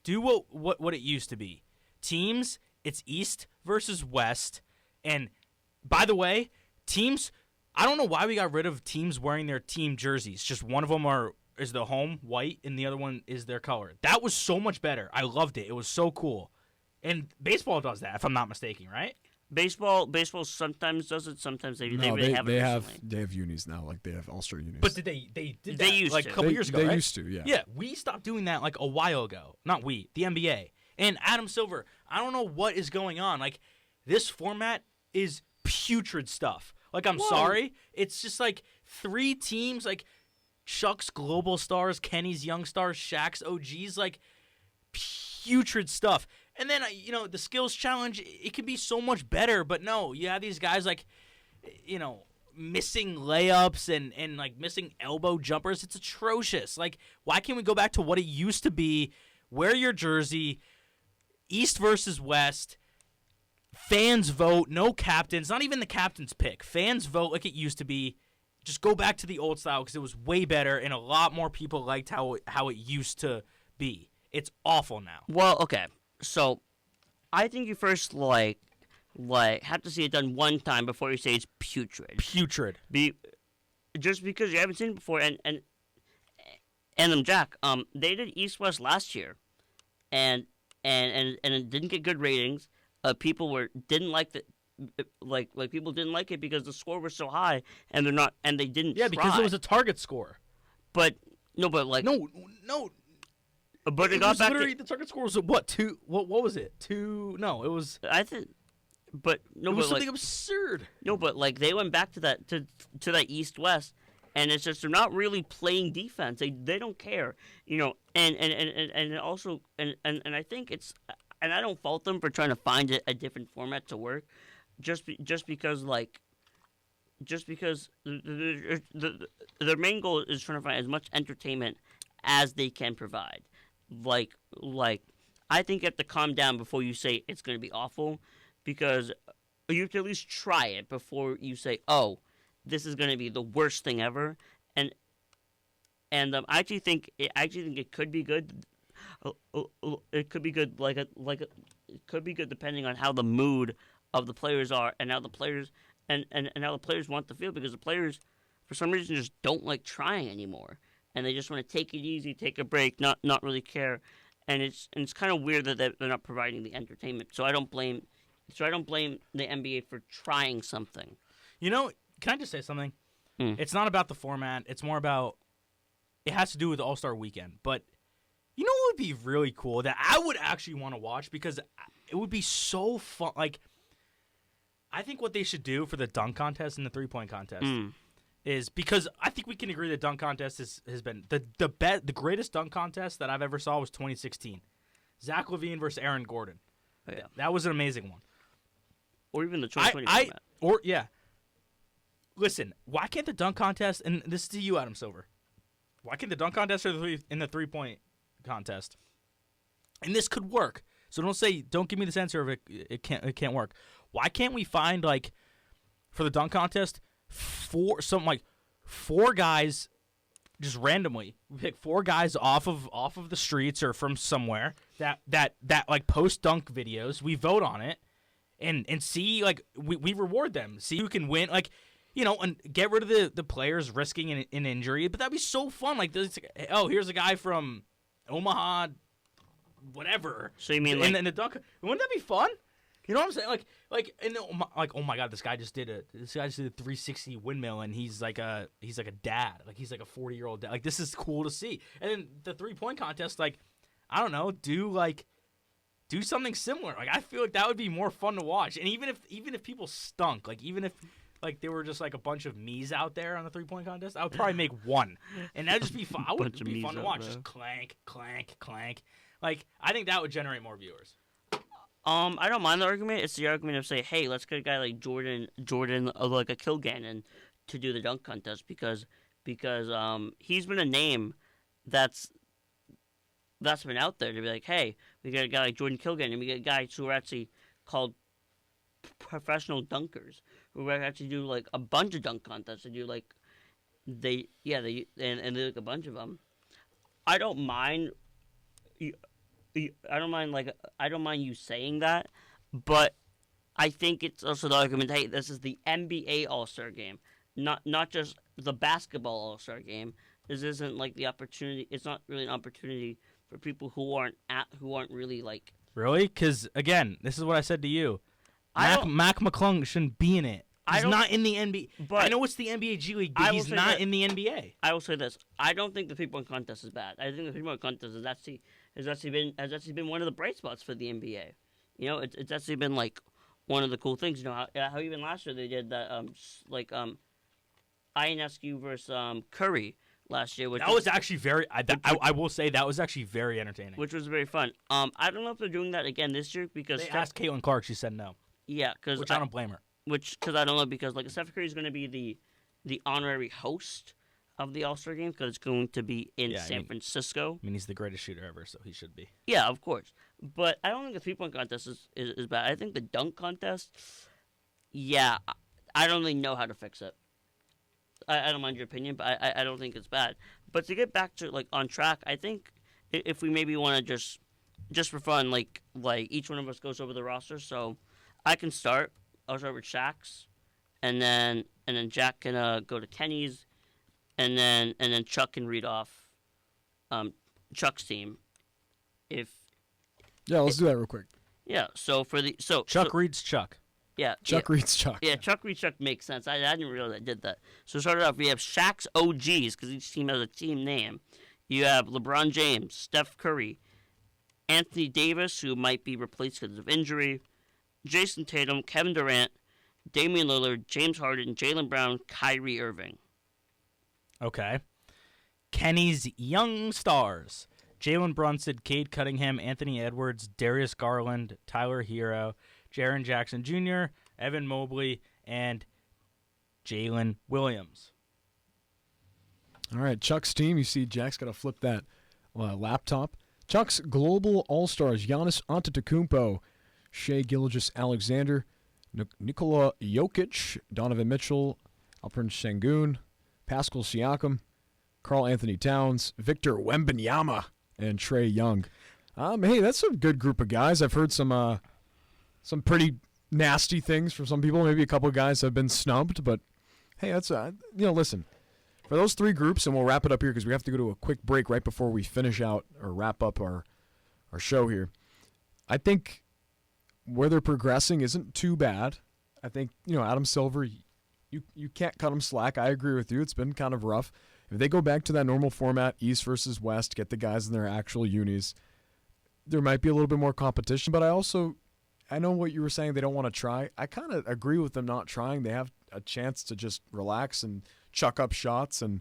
do what it used to be? Teams, it's East versus West. And by the way, teams, I don't know why we got rid of teams wearing their team jerseys. Just one of them is the home white and the other one is their color. That was so much better. I loved it. It was so cool. And baseball does that, if I'm not mistaken, right? Baseball sometimes does it. Sometimes they No, really they haven't. they have unis now, like they have All-Star unis. But did they did They that used like to. a couple years ago, They right? used to, yeah. Yeah, we stopped doing that like a while ago. Not we, the NBA. And Adam Silver, I don't know what is going on. Like, this format is putrid stuff. Like, I'm sorry. It's just like 3 teams, like Chuck's Global Stars, Kenny's Young Stars, Shaq's OGs, like putrid stuff. And then, the skills challenge, it can be so much better. But no, you have these guys like, missing layups and like missing elbow jumpers. It's atrocious. Like, why can't we go back to what it used to be? Wear your jersey, East versus West. Fans vote, no captains, not even the captain's pick. Fans vote like it used to be. Just go back to the old style because it was way better and a lot more people liked how it used to be. It's awful now. Well, okay. So, I think you first like have to see it done one time before you say it's putrid. Putrid. Just because you haven't seen it before, and Jack, they did East West last year, and it didn't get good ratings. People didn't like the. Like people didn't like it because the score was so high, and they didn't. Yeah, try. because it was a target score. But no. But it got back. The target score was what 2? What was it? 2? No, it was. I think, but no, it was but something absurd. No, but like they went back to that that East West, and it's just they're not really playing defense. They don't care, and also and I think it's and I don't fault them for trying to find a different format to work, just because their main goal is trying to find as much entertainment as they can provide. Like I think you have to calm down before you say it's going to be awful, because you have to at least try it before you say, oh, this is going to be the worst thing ever. And I actually think it could be good. It could be good, it could be good depending on how the mood of the players are and how the players and how the players want to feel, because the players for some reason just don't like trying anymore, and they just want to take it easy, take a break, not really care, and it's kind of weird that they're not providing the entertainment. So I don't blame the NBA for trying something. Can I just say something? It's not about the format. It's more about it has to do with the All-Star Weekend. But you know what would be really cool that I would actually want to watch, because it would be so fun. Like, I think what they should do for the dunk contest and the three-point contest is, because I think we can agree that dunk contest has been the greatest dunk contest that I've ever saw was 2016. Zach LaVine versus Aaron Gordon. Oh, yeah. That was an amazing one. Or even the 2020 format. Listen, why can't the dunk contest, and this is to you, Adam Silver, why can't the dunk contest or the three-point contest, and this could work, so don't give me this answer if it can't work. Why can't we find, like, for the dunk contest, four guys just randomly, we pick 4 guys off of the streets or from somewhere that like post dunk videos, we vote on it and see, like, we reward them, see who can win, like, and get rid of the players risking an injury. But that'd be so fun. Like, here's a guy from Omaha, whatever. So you mean and the dunk? Wouldn't that be fun? You know what I'm saying? Oh my God, this guy just did a 360 windmill, and he's like a dad, like he's like a 40-year-old dad. Like, this is cool to see. And then the 3-point contest, like, I don't know, do something similar. Like, I feel like that would be more fun to watch. And even if people stunk, like even if like there were just like a bunch of me's out there on the 3-point contest, I would probably make one, and that'd just be fun. I would be fun to watch. Just clank, clank, clank. Like, I think that would generate more viewers. I don't mind the argument. It's the argument of say, hey, let's get a guy like Jordan, like a Kilgannon, to do the dunk contest because he's been a name that's been out there to be like, hey, we got a guy like Jordan Kilgannon, and we got guys who are actually called professional dunkers who actually do like a bunch of dunk contests. They do like they do like a bunch of them. I don't mind you saying that, but I think it's also the argument, hey, this is the NBA All-Star Game, not just the basketball All-Star Game. This isn't like the opportunity. It's not really an opportunity for people who aren't really like. Really? Because again, this is what I said to you. Mac McClung shouldn't be in it. He's not in the NBA. But I know it's the NBA G League, but he's not in the NBA. I will say this: I don't think the 3-point contest is bad. I think the 3-point contest has actually been one of the bright spots for the NBA. You know, it's actually been like one of the cool things. You know how even last year they did that Ionescu versus Curry last year. That was actually very. I will say that was actually very entertaining. Which was very fun. I don't know if they're doing that again this year because they asked Caitlin Clark. She said no. Yeah, which I don't blame her. Because I don't know, because like Steph Curry is going to be the honorary host of the All-Star Game because it's going to be in San Francisco. I mean, he's the greatest shooter ever, so he should be. Yeah, of course. But I don't think the 3-point contest is bad. I think the dunk contest, I don't really know how to fix it. I don't mind your opinion, but I don't think it's bad. But to get back to like on track, I think if we maybe want to just for fun, like each one of us goes over the roster. So I can start. I'll start with Shaq's, and then Jack can go to Kenny's, and then Chuck can read off Chuck's team. Let's do that real quick. Yeah. So Chuck reads Chuck. Yeah. Chuck reads Chuck. Yeah, Chuck reads Chuck makes sense. I didn't realize I did that. So started off, we have Shaq's OGs because each team has a team name. You have LeBron James, Steph Curry, Anthony Davis, who might be replaced because of injury, Jason Tatum, Kevin Durant, Damian Lillard, James Harden, Jaylen Brown, Kyrie Irving. Okay. Kenny's young stars: Jalen Brunson, Cade Cunningham, Anthony Edwards, Darius Garland, Tyler Hero, Jaren Jackson Jr., Evan Mobley, and Jalen Williams. All right, Chuck's team. You see Jack's got to flip that laptop. Chuck's global all-stars: Giannis Antetokounmpo, Shai Gilgeous-Alexander, Nikola Jokic, Donovan Mitchell, Alperen Sengun, Pascal Siakam, Karl Anthony Towns, Victor Wembanyama, and Trae Young. Hey, that's a good group of guys. I've heard some pretty nasty things from some people. Maybe a couple of guys have been snubbed, but hey, that's listen. For those three groups, and we'll wrap it up here because we have to go to a quick break right before we finish out or wrap up our show here. I think where they're progressing isn't too bad. I think, Adam Silver, you can't cut him slack. I agree with you. It's been kind of rough. If they go back to that normal format, East versus West, get the guys in their actual unis, there might be a little bit more competition. But I know what you were saying, they don't want to try. I kind of agree with them not trying. They have a chance to just relax and chuck up shots, and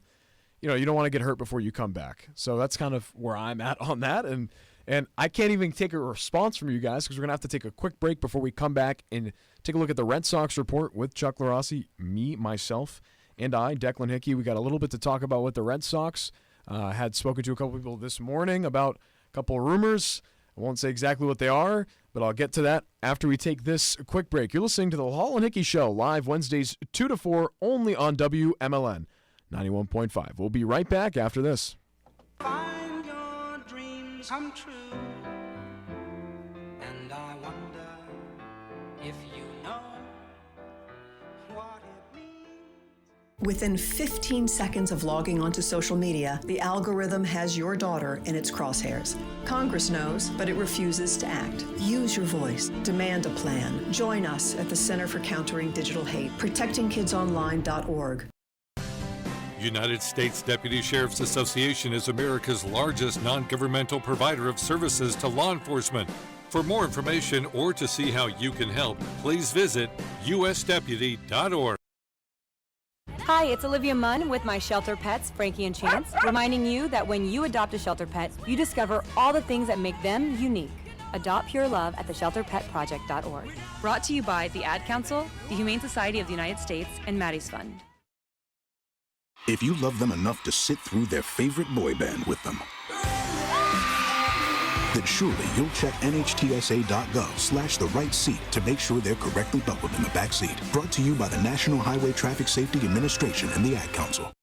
you don't want to get hurt before you come back. So that's kind of where I'm at on that. And I can't even take a response from you guys because we're going to have to take a quick break before we come back and take a look at the Red Sox report with Chuck Luarasi, me, myself, and I, Declan Hickey. We got a little bit to talk about with the Red Sox. Had spoken to a couple people this morning about a couple of rumors. I won't say exactly what they are, but I'll get to that after we take this quick break. You're listening to the Hallal and Hickey Show, live Wednesdays 2 to 4, only on WMLN 91.5. We'll be right back after this. Find your dreams come true, and I wonder if you know what it means. Within 15 seconds of logging onto social media, the algorithm has your daughter in its crosshairs. Congress knows, but it refuses to act. Use your voice. Demand a plan. Join us at the Center for Countering Digital Hate, protectingkidsonline.org. United States Deputy Sheriff's Association is America's largest non-governmental provider of services to law enforcement. For more information or to see how you can help, please visit usdeputy.org. Hi, it's Olivia Munn with my shelter pets, Frankie and Chance, reminding you that when you adopt a shelter pet, you discover all the things that make them unique. Adopt Pure Love at theshelterpetproject.org. Brought to you by the Ad Council, the Humane Society of the United States, and Maddie's Fund. If you love them enough to sit through their favorite boy band with them, then surely you'll check nhtsa.gov/the right seat to make sure they're correctly buckled in the back seat. Brought to you by the National Highway Traffic Safety Administration and the Ad Council.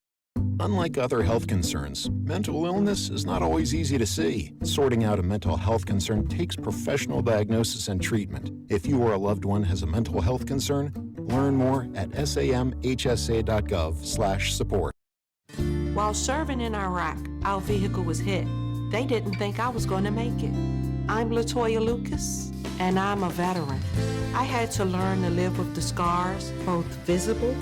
Unlike other health concerns, mental illness is not always easy to see. Sorting out a mental health concern takes professional diagnosis and treatment. If you or a loved one has a mental health concern, learn more at samhsa.gov/support. While serving in Iraq, our vehicle was hit. They didn't think I was going to make it. I'm LaToya Lucas, and I'm a veteran. I had to learn to live with the scars, both visible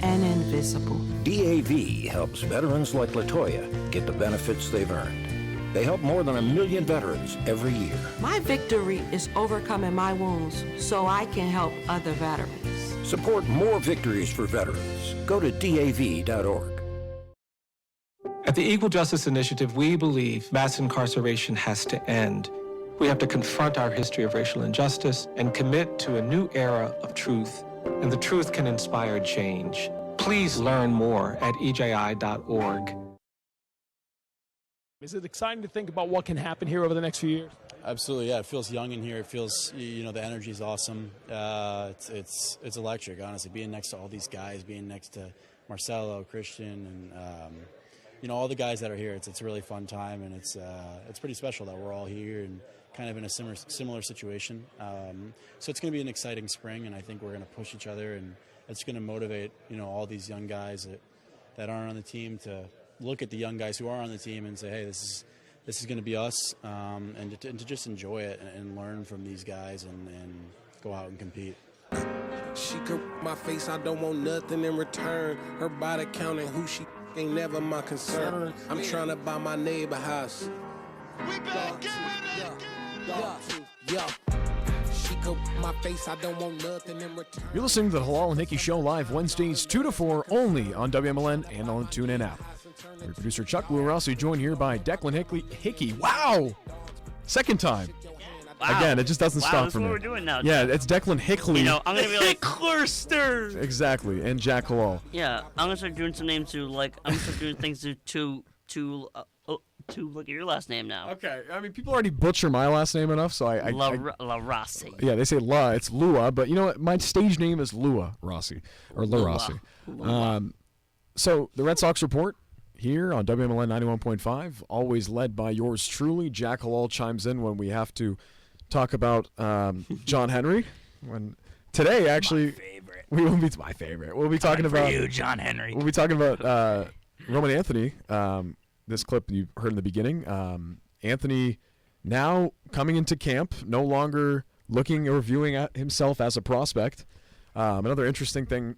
and invisible. DAV helps veterans like LaToya get the benefits they've earned. They help more than 1 million veterans every year. My victory is overcoming my wounds so I can help other veterans. Support more victories for veterans. Go to DAV.org. At the Equal Justice Initiative, we believe mass incarceration has to end. We have to confront our history of racial injustice and commit to a new era of truth. And the truth can inspire change. Please learn more at EJI.org. Is it exciting to think about what can happen here over the next few years? Absolutely, yeah. It feels young in here. It feels, the energy is awesome. It's electric, honestly. Being next to all these guys, being next to Marcelo, Christian, and all the guys that are here. It's a really fun time, and it's pretty special that we're all here and kind of in a similar situation. So it's going to be an exciting spring, and I think we're going to push each other, and it's going to motivate all these young guys that aren't on the team to look at the young guys who are on the team and say, hey, this is going to be us, and to just enjoy it and learn from these guys and go out and compete. She could my face, I don't want nothing in return. Her body counting who she ain't never my concern. I'm trying to buy my neighbor house. We back yeah. She could my face, I don't want nothing in return. You're listening to the Hallal and Hickey Show live Wednesdays 2 to 4 only on WMLN and on the TuneIn app. Our producer Chuck Luarasi joined here by Declan Hickey. Wow! Second time. Wow. Again, it just doesn't stop that's for me. what we're doing now. Yeah, it's Declan Hickey. I'm gonna be like Cluster. Exactly, and Jack Hallal. Yeah, I'm gonna start doing some names I'm gonna start doing things to look at your last name now. Okay, I mean people already butcher my last name enough, so I Luarasi. Yeah, they say La, it's Lua, but you know what? My stage name is Luarasi or Luarasi. So the Red Sox report here on WMLN 91.5, always led by yours truly. Jack Hallal chimes in when we have to talk about John Henry. When today, actually, we will be my favorite. We'll be talking about you, John Henry. We'll be talking about Roman Anthony. This clip you heard in the beginning. Anthony now coming into camp, no longer looking or viewing at himself as a prospect. Another interesting thing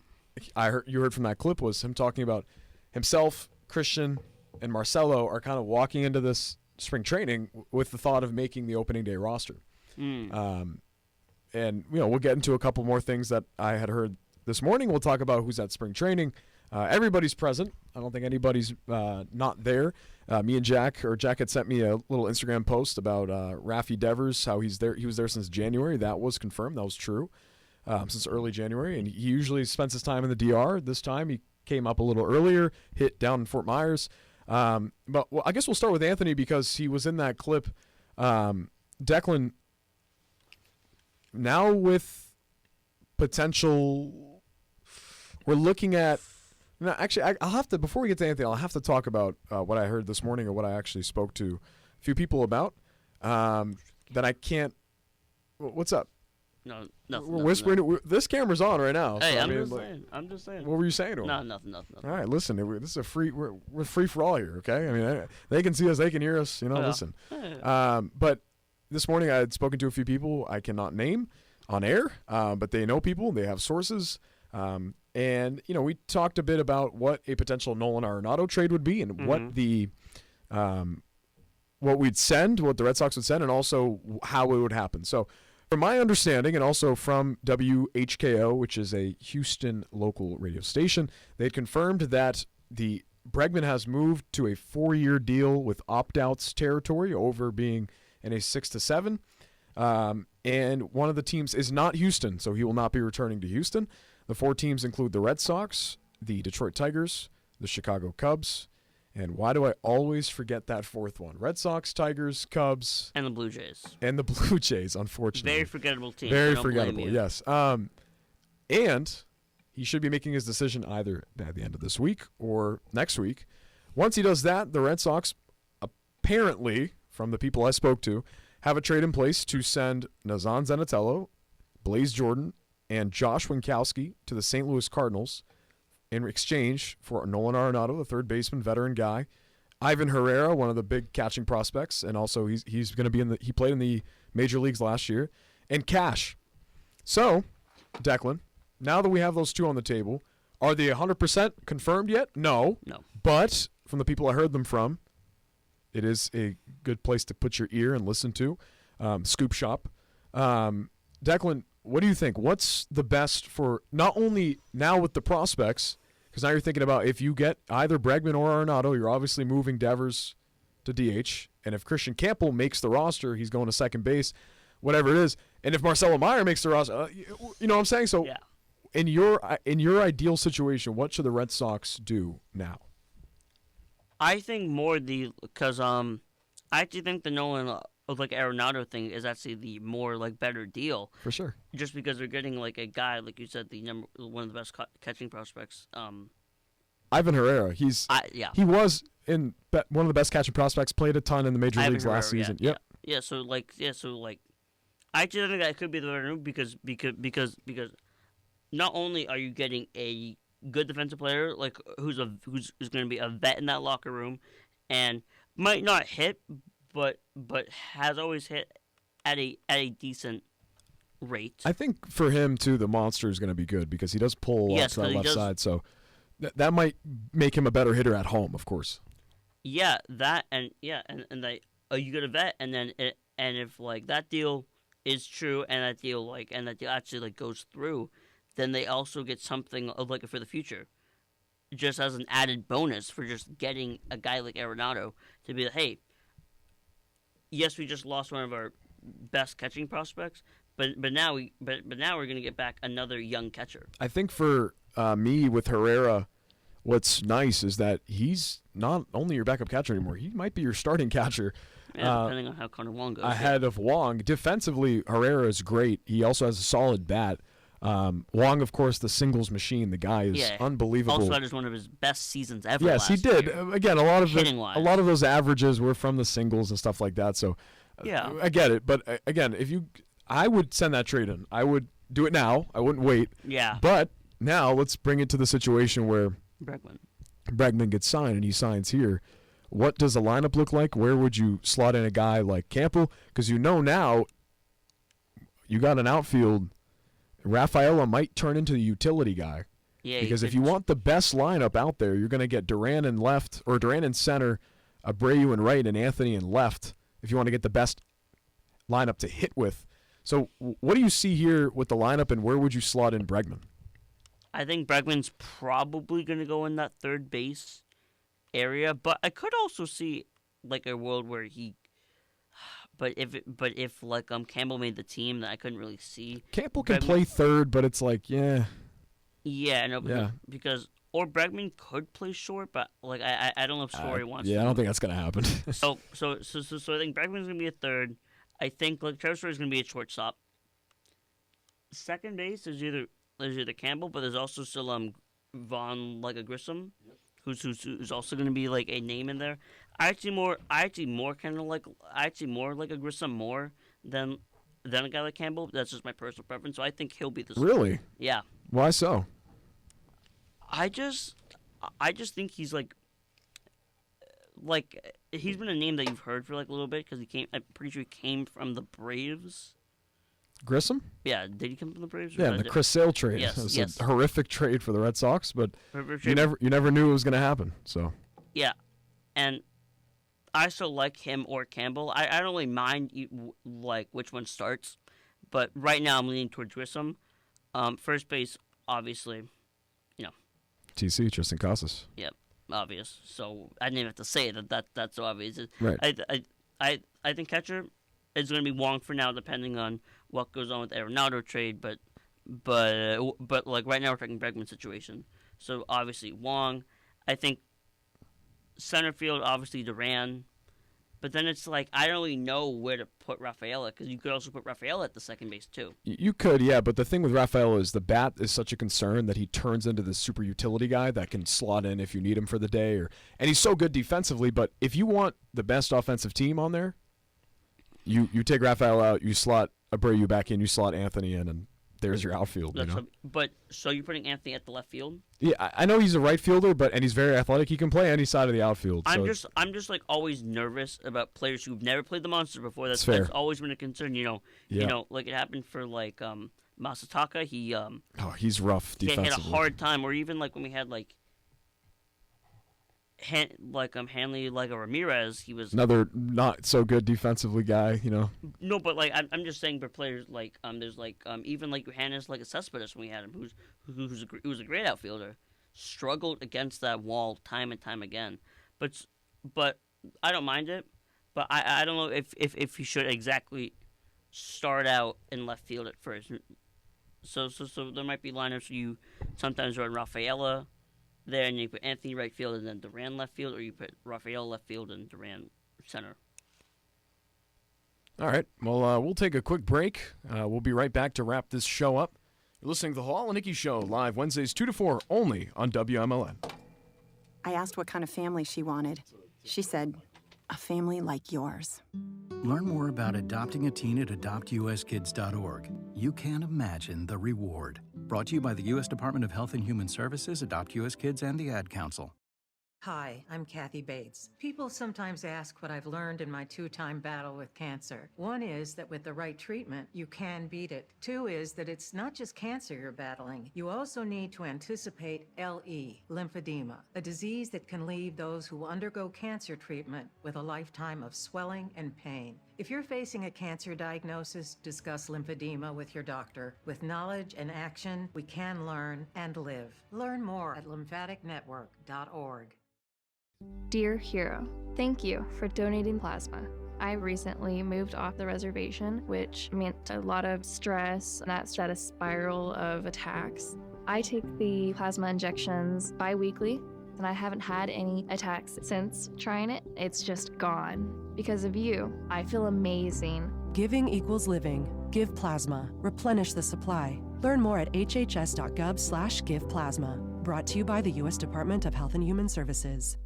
you heard from that clip was him talking about himself, Christian, and Marcelo are kind of walking into this spring training with the thought of making the opening day roster. And we'll get into a couple more things that I had heard this morning. We'll talk about who's at spring training. Everybody's present. I don't think anybody's not there. Me and Jack had sent me a little Instagram post about Rafi Devers, how he's there. He was there since January. That was confirmed. That was true since early January. And he usually spends his time in the DR. This time he came up a little earlier, hit down in Fort Myers. But I guess we'll start with Anthony because he was in that clip. Declan, now with potential, we're looking at. No, actually, I'll have to, before we get to Anthony, I'll have to talk about what I heard this morning or what I actually spoke to a few people about that I can't. What's up? No, We're nothing. whispering. This camera's on right now. Hey, so, I'm I mean, just like, saying. I'm just saying. What were you saying to him? No, nothing. All right, listen. This is a free. We're free for all here. Okay. I mean, they can see us. They can hear us. Yeah. Listen. Yeah. But this morning I had spoken to a few people I cannot name on air, but they know people. They have sources. And we talked a bit about what a potential Nolan Arenado trade would be, and what the what we'd send, what the Red Sox would send, and also how it would happen. So, from my understanding, and also from WHKO, which is a Houston local radio station, they had confirmed that the Bregman has moved to a 4-year deal with opt-outs territory over being in a 6 to 7. And one of the teams is not Houston, so he will not be returning to Houston. The 4 teams include the Red Sox, the Detroit Tigers, the Chicago Cubs, and why do I always forget that 4th one? Red Sox, Tigers, Cubs. And the Blue Jays. And the Blue Jays, unfortunately. Very forgettable team. Very I don't blame forgettable, you. yes. And he should be making his decision either at the end of this week or next week. Once he does that, the Red Sox, apparently, from the people I spoke to, have a trade in place to send Nazan Zenatello, Blaze Jordan, and Josh Winkowski to the St. Louis Cardinals in exchange for Nolan Arenado, the third baseman, veteran guy, Ivan Herrera, one of the big catching prospects, and also he's going to be he played in the major leagues last year, and cash. So, Declan, now that we have those 2 on the table, are they 100% confirmed yet? No. But from the people I heard them from, it is a good place to put your ear and listen to. Scoop Shop. Declan, what do you think? What's the best for not only now with the prospects, because now you're thinking about if you get either Bregman or Arenado, you're obviously moving Devers to DH. And if Christian Campbell makes the roster, he's going to second base, whatever it is. And if Marcelo Meyer makes the roster, you know what I'm saying? So in your ideal situation, what should the Red Sox do now? I think more because I actually think the Nolan Arenado thing is actually the more better deal. For sure. Just because they're getting a guy, like you said, one of the best catching prospects. Ivan Herrera. He was one of the best catching prospects. Played a ton in the major leagues last season. Yeah. So I actually think that could be the better move because not only are you getting a good defensive player who's going to be a vet in that locker room, and might not hit, but has always hit at a decent rate. I think for him too, the monster is going to be good because he does pull off to that left side, so that might make him a better hitter at home, of course. Yeah, that and you get a vet, and then if that deal is true, and that deal actually goes through, then they also get something for the future, just as an added bonus for just getting a guy like Arenado to be hey. Yes, we just lost one of our best catching prospects, but now we're gonna get back another young catcher. I think for me with Herrera, what's nice is that he's not only your backup catcher anymore. He might be your starting catcher. Yeah, depending on how Connor Wong goes. Ahead of Wong. Defensively, Herrera is great. He also has a solid bat. Wong, of course, the singles machine. The guy is unbelievable. Also had one of his best seasons ever. Yes, he did. Year. Again, a lot of those averages were from the singles and stuff like that. So, I get it. But again, I would send that trade in. I would do it now. I wouldn't wait. Yeah. But now let's bring it to the situation where Bregman gets signed and he signs here. What does the lineup look like? Where would you slot in a guy like Campbell? Because now you got an outfield. Rafaela might turn into the utility guy. Yeah, because if you want the best lineup out there, you're going to get Duran in left, or Duran in center, Abreu in right, and Anthony in left, if you want to get the best lineup to hit with. So what do you see here with the lineup, and where would you slot in Bregman? I think Bregman's probably going to go in that third base area, but I could also see a world where he... But if Campbell made the team, that I couldn't really see. Campbell can play third, but it's Yeah, no, because or Bregman could play short, but I don't know if Story wants. Yeah, I don't think that's gonna happen. so I think Bregman's gonna be a third. I think Trevor Story's gonna be a shortstop. Second base is either Campbell, but there's also still Vaughn Grissom, who's also gonna be a name in there. I actually more like a Grissom more than than a guy like Campbell. That's just my personal preference. So I think he'll be the Really? Yeah. Why so? I just think he's like he's been a name that you've heard for like a little bit because I'm pretty sure he came from the Braves. Grissom? Yeah, did he come from the Braves? Yeah, the Chris Sale trade. Yes, It was yes. a horrific trade for the Red Sox, but Horrific you trade. never knew it was going to happen. So Yeah, and I still like him or Campbell. I don't really mind like which one starts, but right now I'm leaning towards Grissom. First base, obviously, TC Tristan Casas. Yep, obvious. So I didn't even have to say that's so obvious. Right. I think catcher is going to be Wong for now, depending on what goes on with the Arenado trade. But like right now we're talking Bregman situation. So obviously Wong. I think center field, obviously Duran. But then it's like I don't really know where to put Rafaela because you could also put Rafaela at the second base too. You could, yeah, but the thing with Rafael is the bat is such a concern that he turns into this super utility guy that can slot in if you need him for the day, and he's so good defensively. But if you want the best offensive team on there, you take Rafael out, you slot Abreu back in, you slot Anthony in, and there's your outfield. But so you're putting Anthony at the left field? Yeah, I know he's a right fielder, and he's very athletic. He can play any side of the outfield. I'm just like always nervous about players who've never played the monster before. That's always been a concern. You know, like it happened for like Masataka. He's rough defensively. He had a hard time, or even like when we had like Hanley, like a Ramirez, he was another not so good defensively guy. No, but like I'm just saying for players like there's like even like Johannes like a Cespedes when we had him, who's a great outfielder, struggled against that wall time and time again. But I don't mind it. But I don't know if he should exactly start out in left field at first. So there might be lineups where you sometimes run Rafaela there, and you put Anthony right field and then Duran left field, or you put Rafael left field and Duran center. All right. Well, we'll take a quick break. We'll be right back to wrap this show up. You're listening to the Hallal and Hickey Show, live Wednesdays 2 to 4, only on WMLN. I asked what kind of family she wanted. She said, a family like yours. Learn more about adopting a teen at adoptuskids.org. You can't imagine the reward. Brought to you by the U.S. Department of Health and Human Services, Adopt U.S. Kids, and the Ad Council. Hi, I'm Kathy Bates. People sometimes ask what I've learned in my 2-time battle with cancer. One is that with the right treatment, you can beat it. 2 is that it's not just cancer you're battling. You also need to anticipate LE, lymphedema, a disease that can leave those who undergo cancer treatment with a lifetime of swelling and pain. If you're facing a cancer diagnosis, discuss lymphedema with your doctor. With knowledge and action, we can learn and live. Learn more at lymphaticnetwork.org. Dear Hero, thank you for donating plasma. I recently moved off the reservation, which meant a lot of stress, and that set a spiral of attacks. I take the plasma injections bi-weekly, and I haven't had any attacks since trying it. It's just gone. Because of you, I feel amazing. Giving equals living. Give plasma. Replenish the supply. Learn more at hhs.gov/giveplasma. Brought to you by the U.S. Department of Health and Human Services.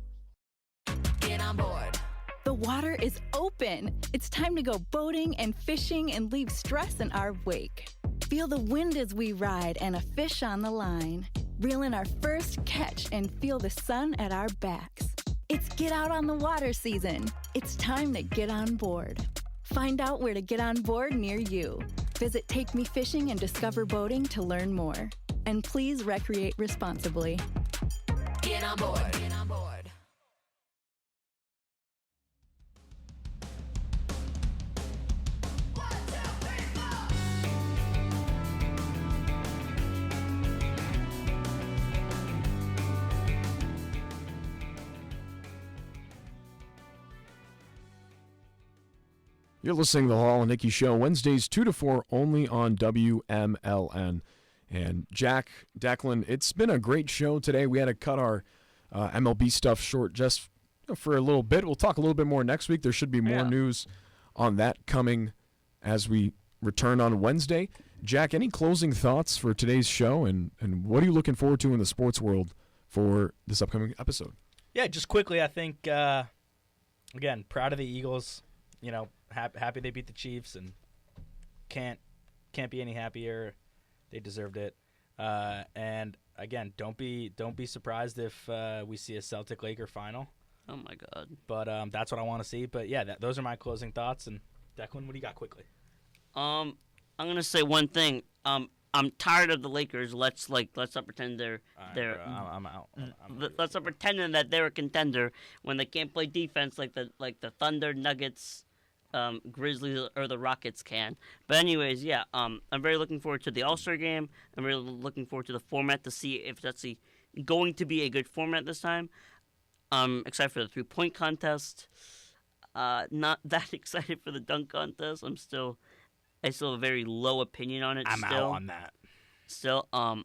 Get on board. The water is open. It's time to go boating and fishing and leave stress in our wake. Feel the wind as we ride and a fish on the line. Reel in our first catch and feel the sun at our backs. It's get out on the water season. It's time to get on board. Find out where to get on board near you. Visit Take Me Fishing and Discover Boating to learn more. And please recreate responsibly. Get on board. Get on board. You're listening to the Hallal and Hickey Show, Wednesdays 2 to 4, only on WMLN. And Jack, Declan, it's been a great show today. We had to cut our MLB stuff short just for a little bit. We'll talk a little bit more next week. There should be more news on that coming as we return on Wednesday. Jack, any closing thoughts for today's show, and what are you looking forward to in the sports world for this upcoming episode? Yeah, just quickly, I think, again, proud of the Eagles. You know, happy they beat the Chiefs, and can't be any happier. They deserved it. And again, don't be surprised if we see a Celtic-Laker final. Oh my God! But that's what I want to see. But yeah, those are my closing thoughts. And Declan, what do you got quickly? I'm gonna say one thing. I'm tired of the Lakers. Let's not pretend they're. I'm out. Let's not pretend that they're a contender when they can't play defense like the Thunder, Nuggets, Grizzlies, or the Rockets can. But anyways, yeah. I'm very looking forward to the All-Star game. I'm really looking forward to the format to see if that's going to be a good format this time. Excited for the 3-point contest. Not that excited for the dunk contest. I still have a very low opinion on it. I'm out on that. Still, I'm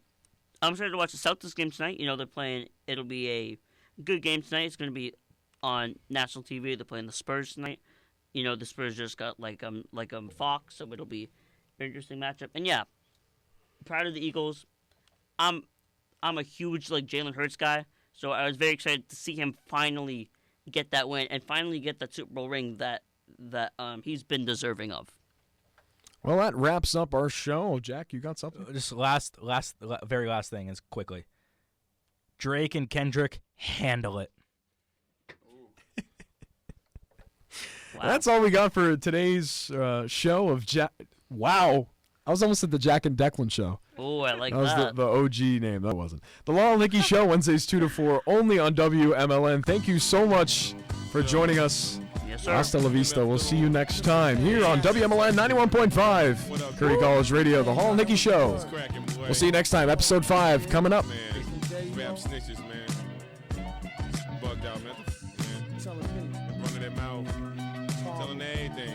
excited to watch the Celtics game tonight. They're playing. It'll be a good game tonight. It's going to be on national TV. They're playing the Spurs tonight. The Spurs just got Fox, so it'll be an interesting matchup. And yeah, proud of the Eagles. I'm a huge Jalen Hurts guy, so I was very excited to see him finally get that win and finally get that Super Bowl ring that he's been deserving of. Well, that wraps up our show. Jack, you got something? Just very last thing is quickly. Drake and Kendrick, handle it. Wow. That's all we got for today's show of Jack. Wow. I was almost at the Jack and Declan show. Oh, I like that. That was the OG name. That wasn't. The Hallal and Hickey Show, Wednesdays 2 to 4, only on WMLN. Thank you so much for joining us. Yes, sir. Hasta la vista. We'll see you next time here on WMLN 91.5, Curry College Radio, The Hallal and Hickey Show. We'll see you next time. Episode 5 coming up. Rap snitches, man. Bugged out, man. Running their mouth. Telling everything.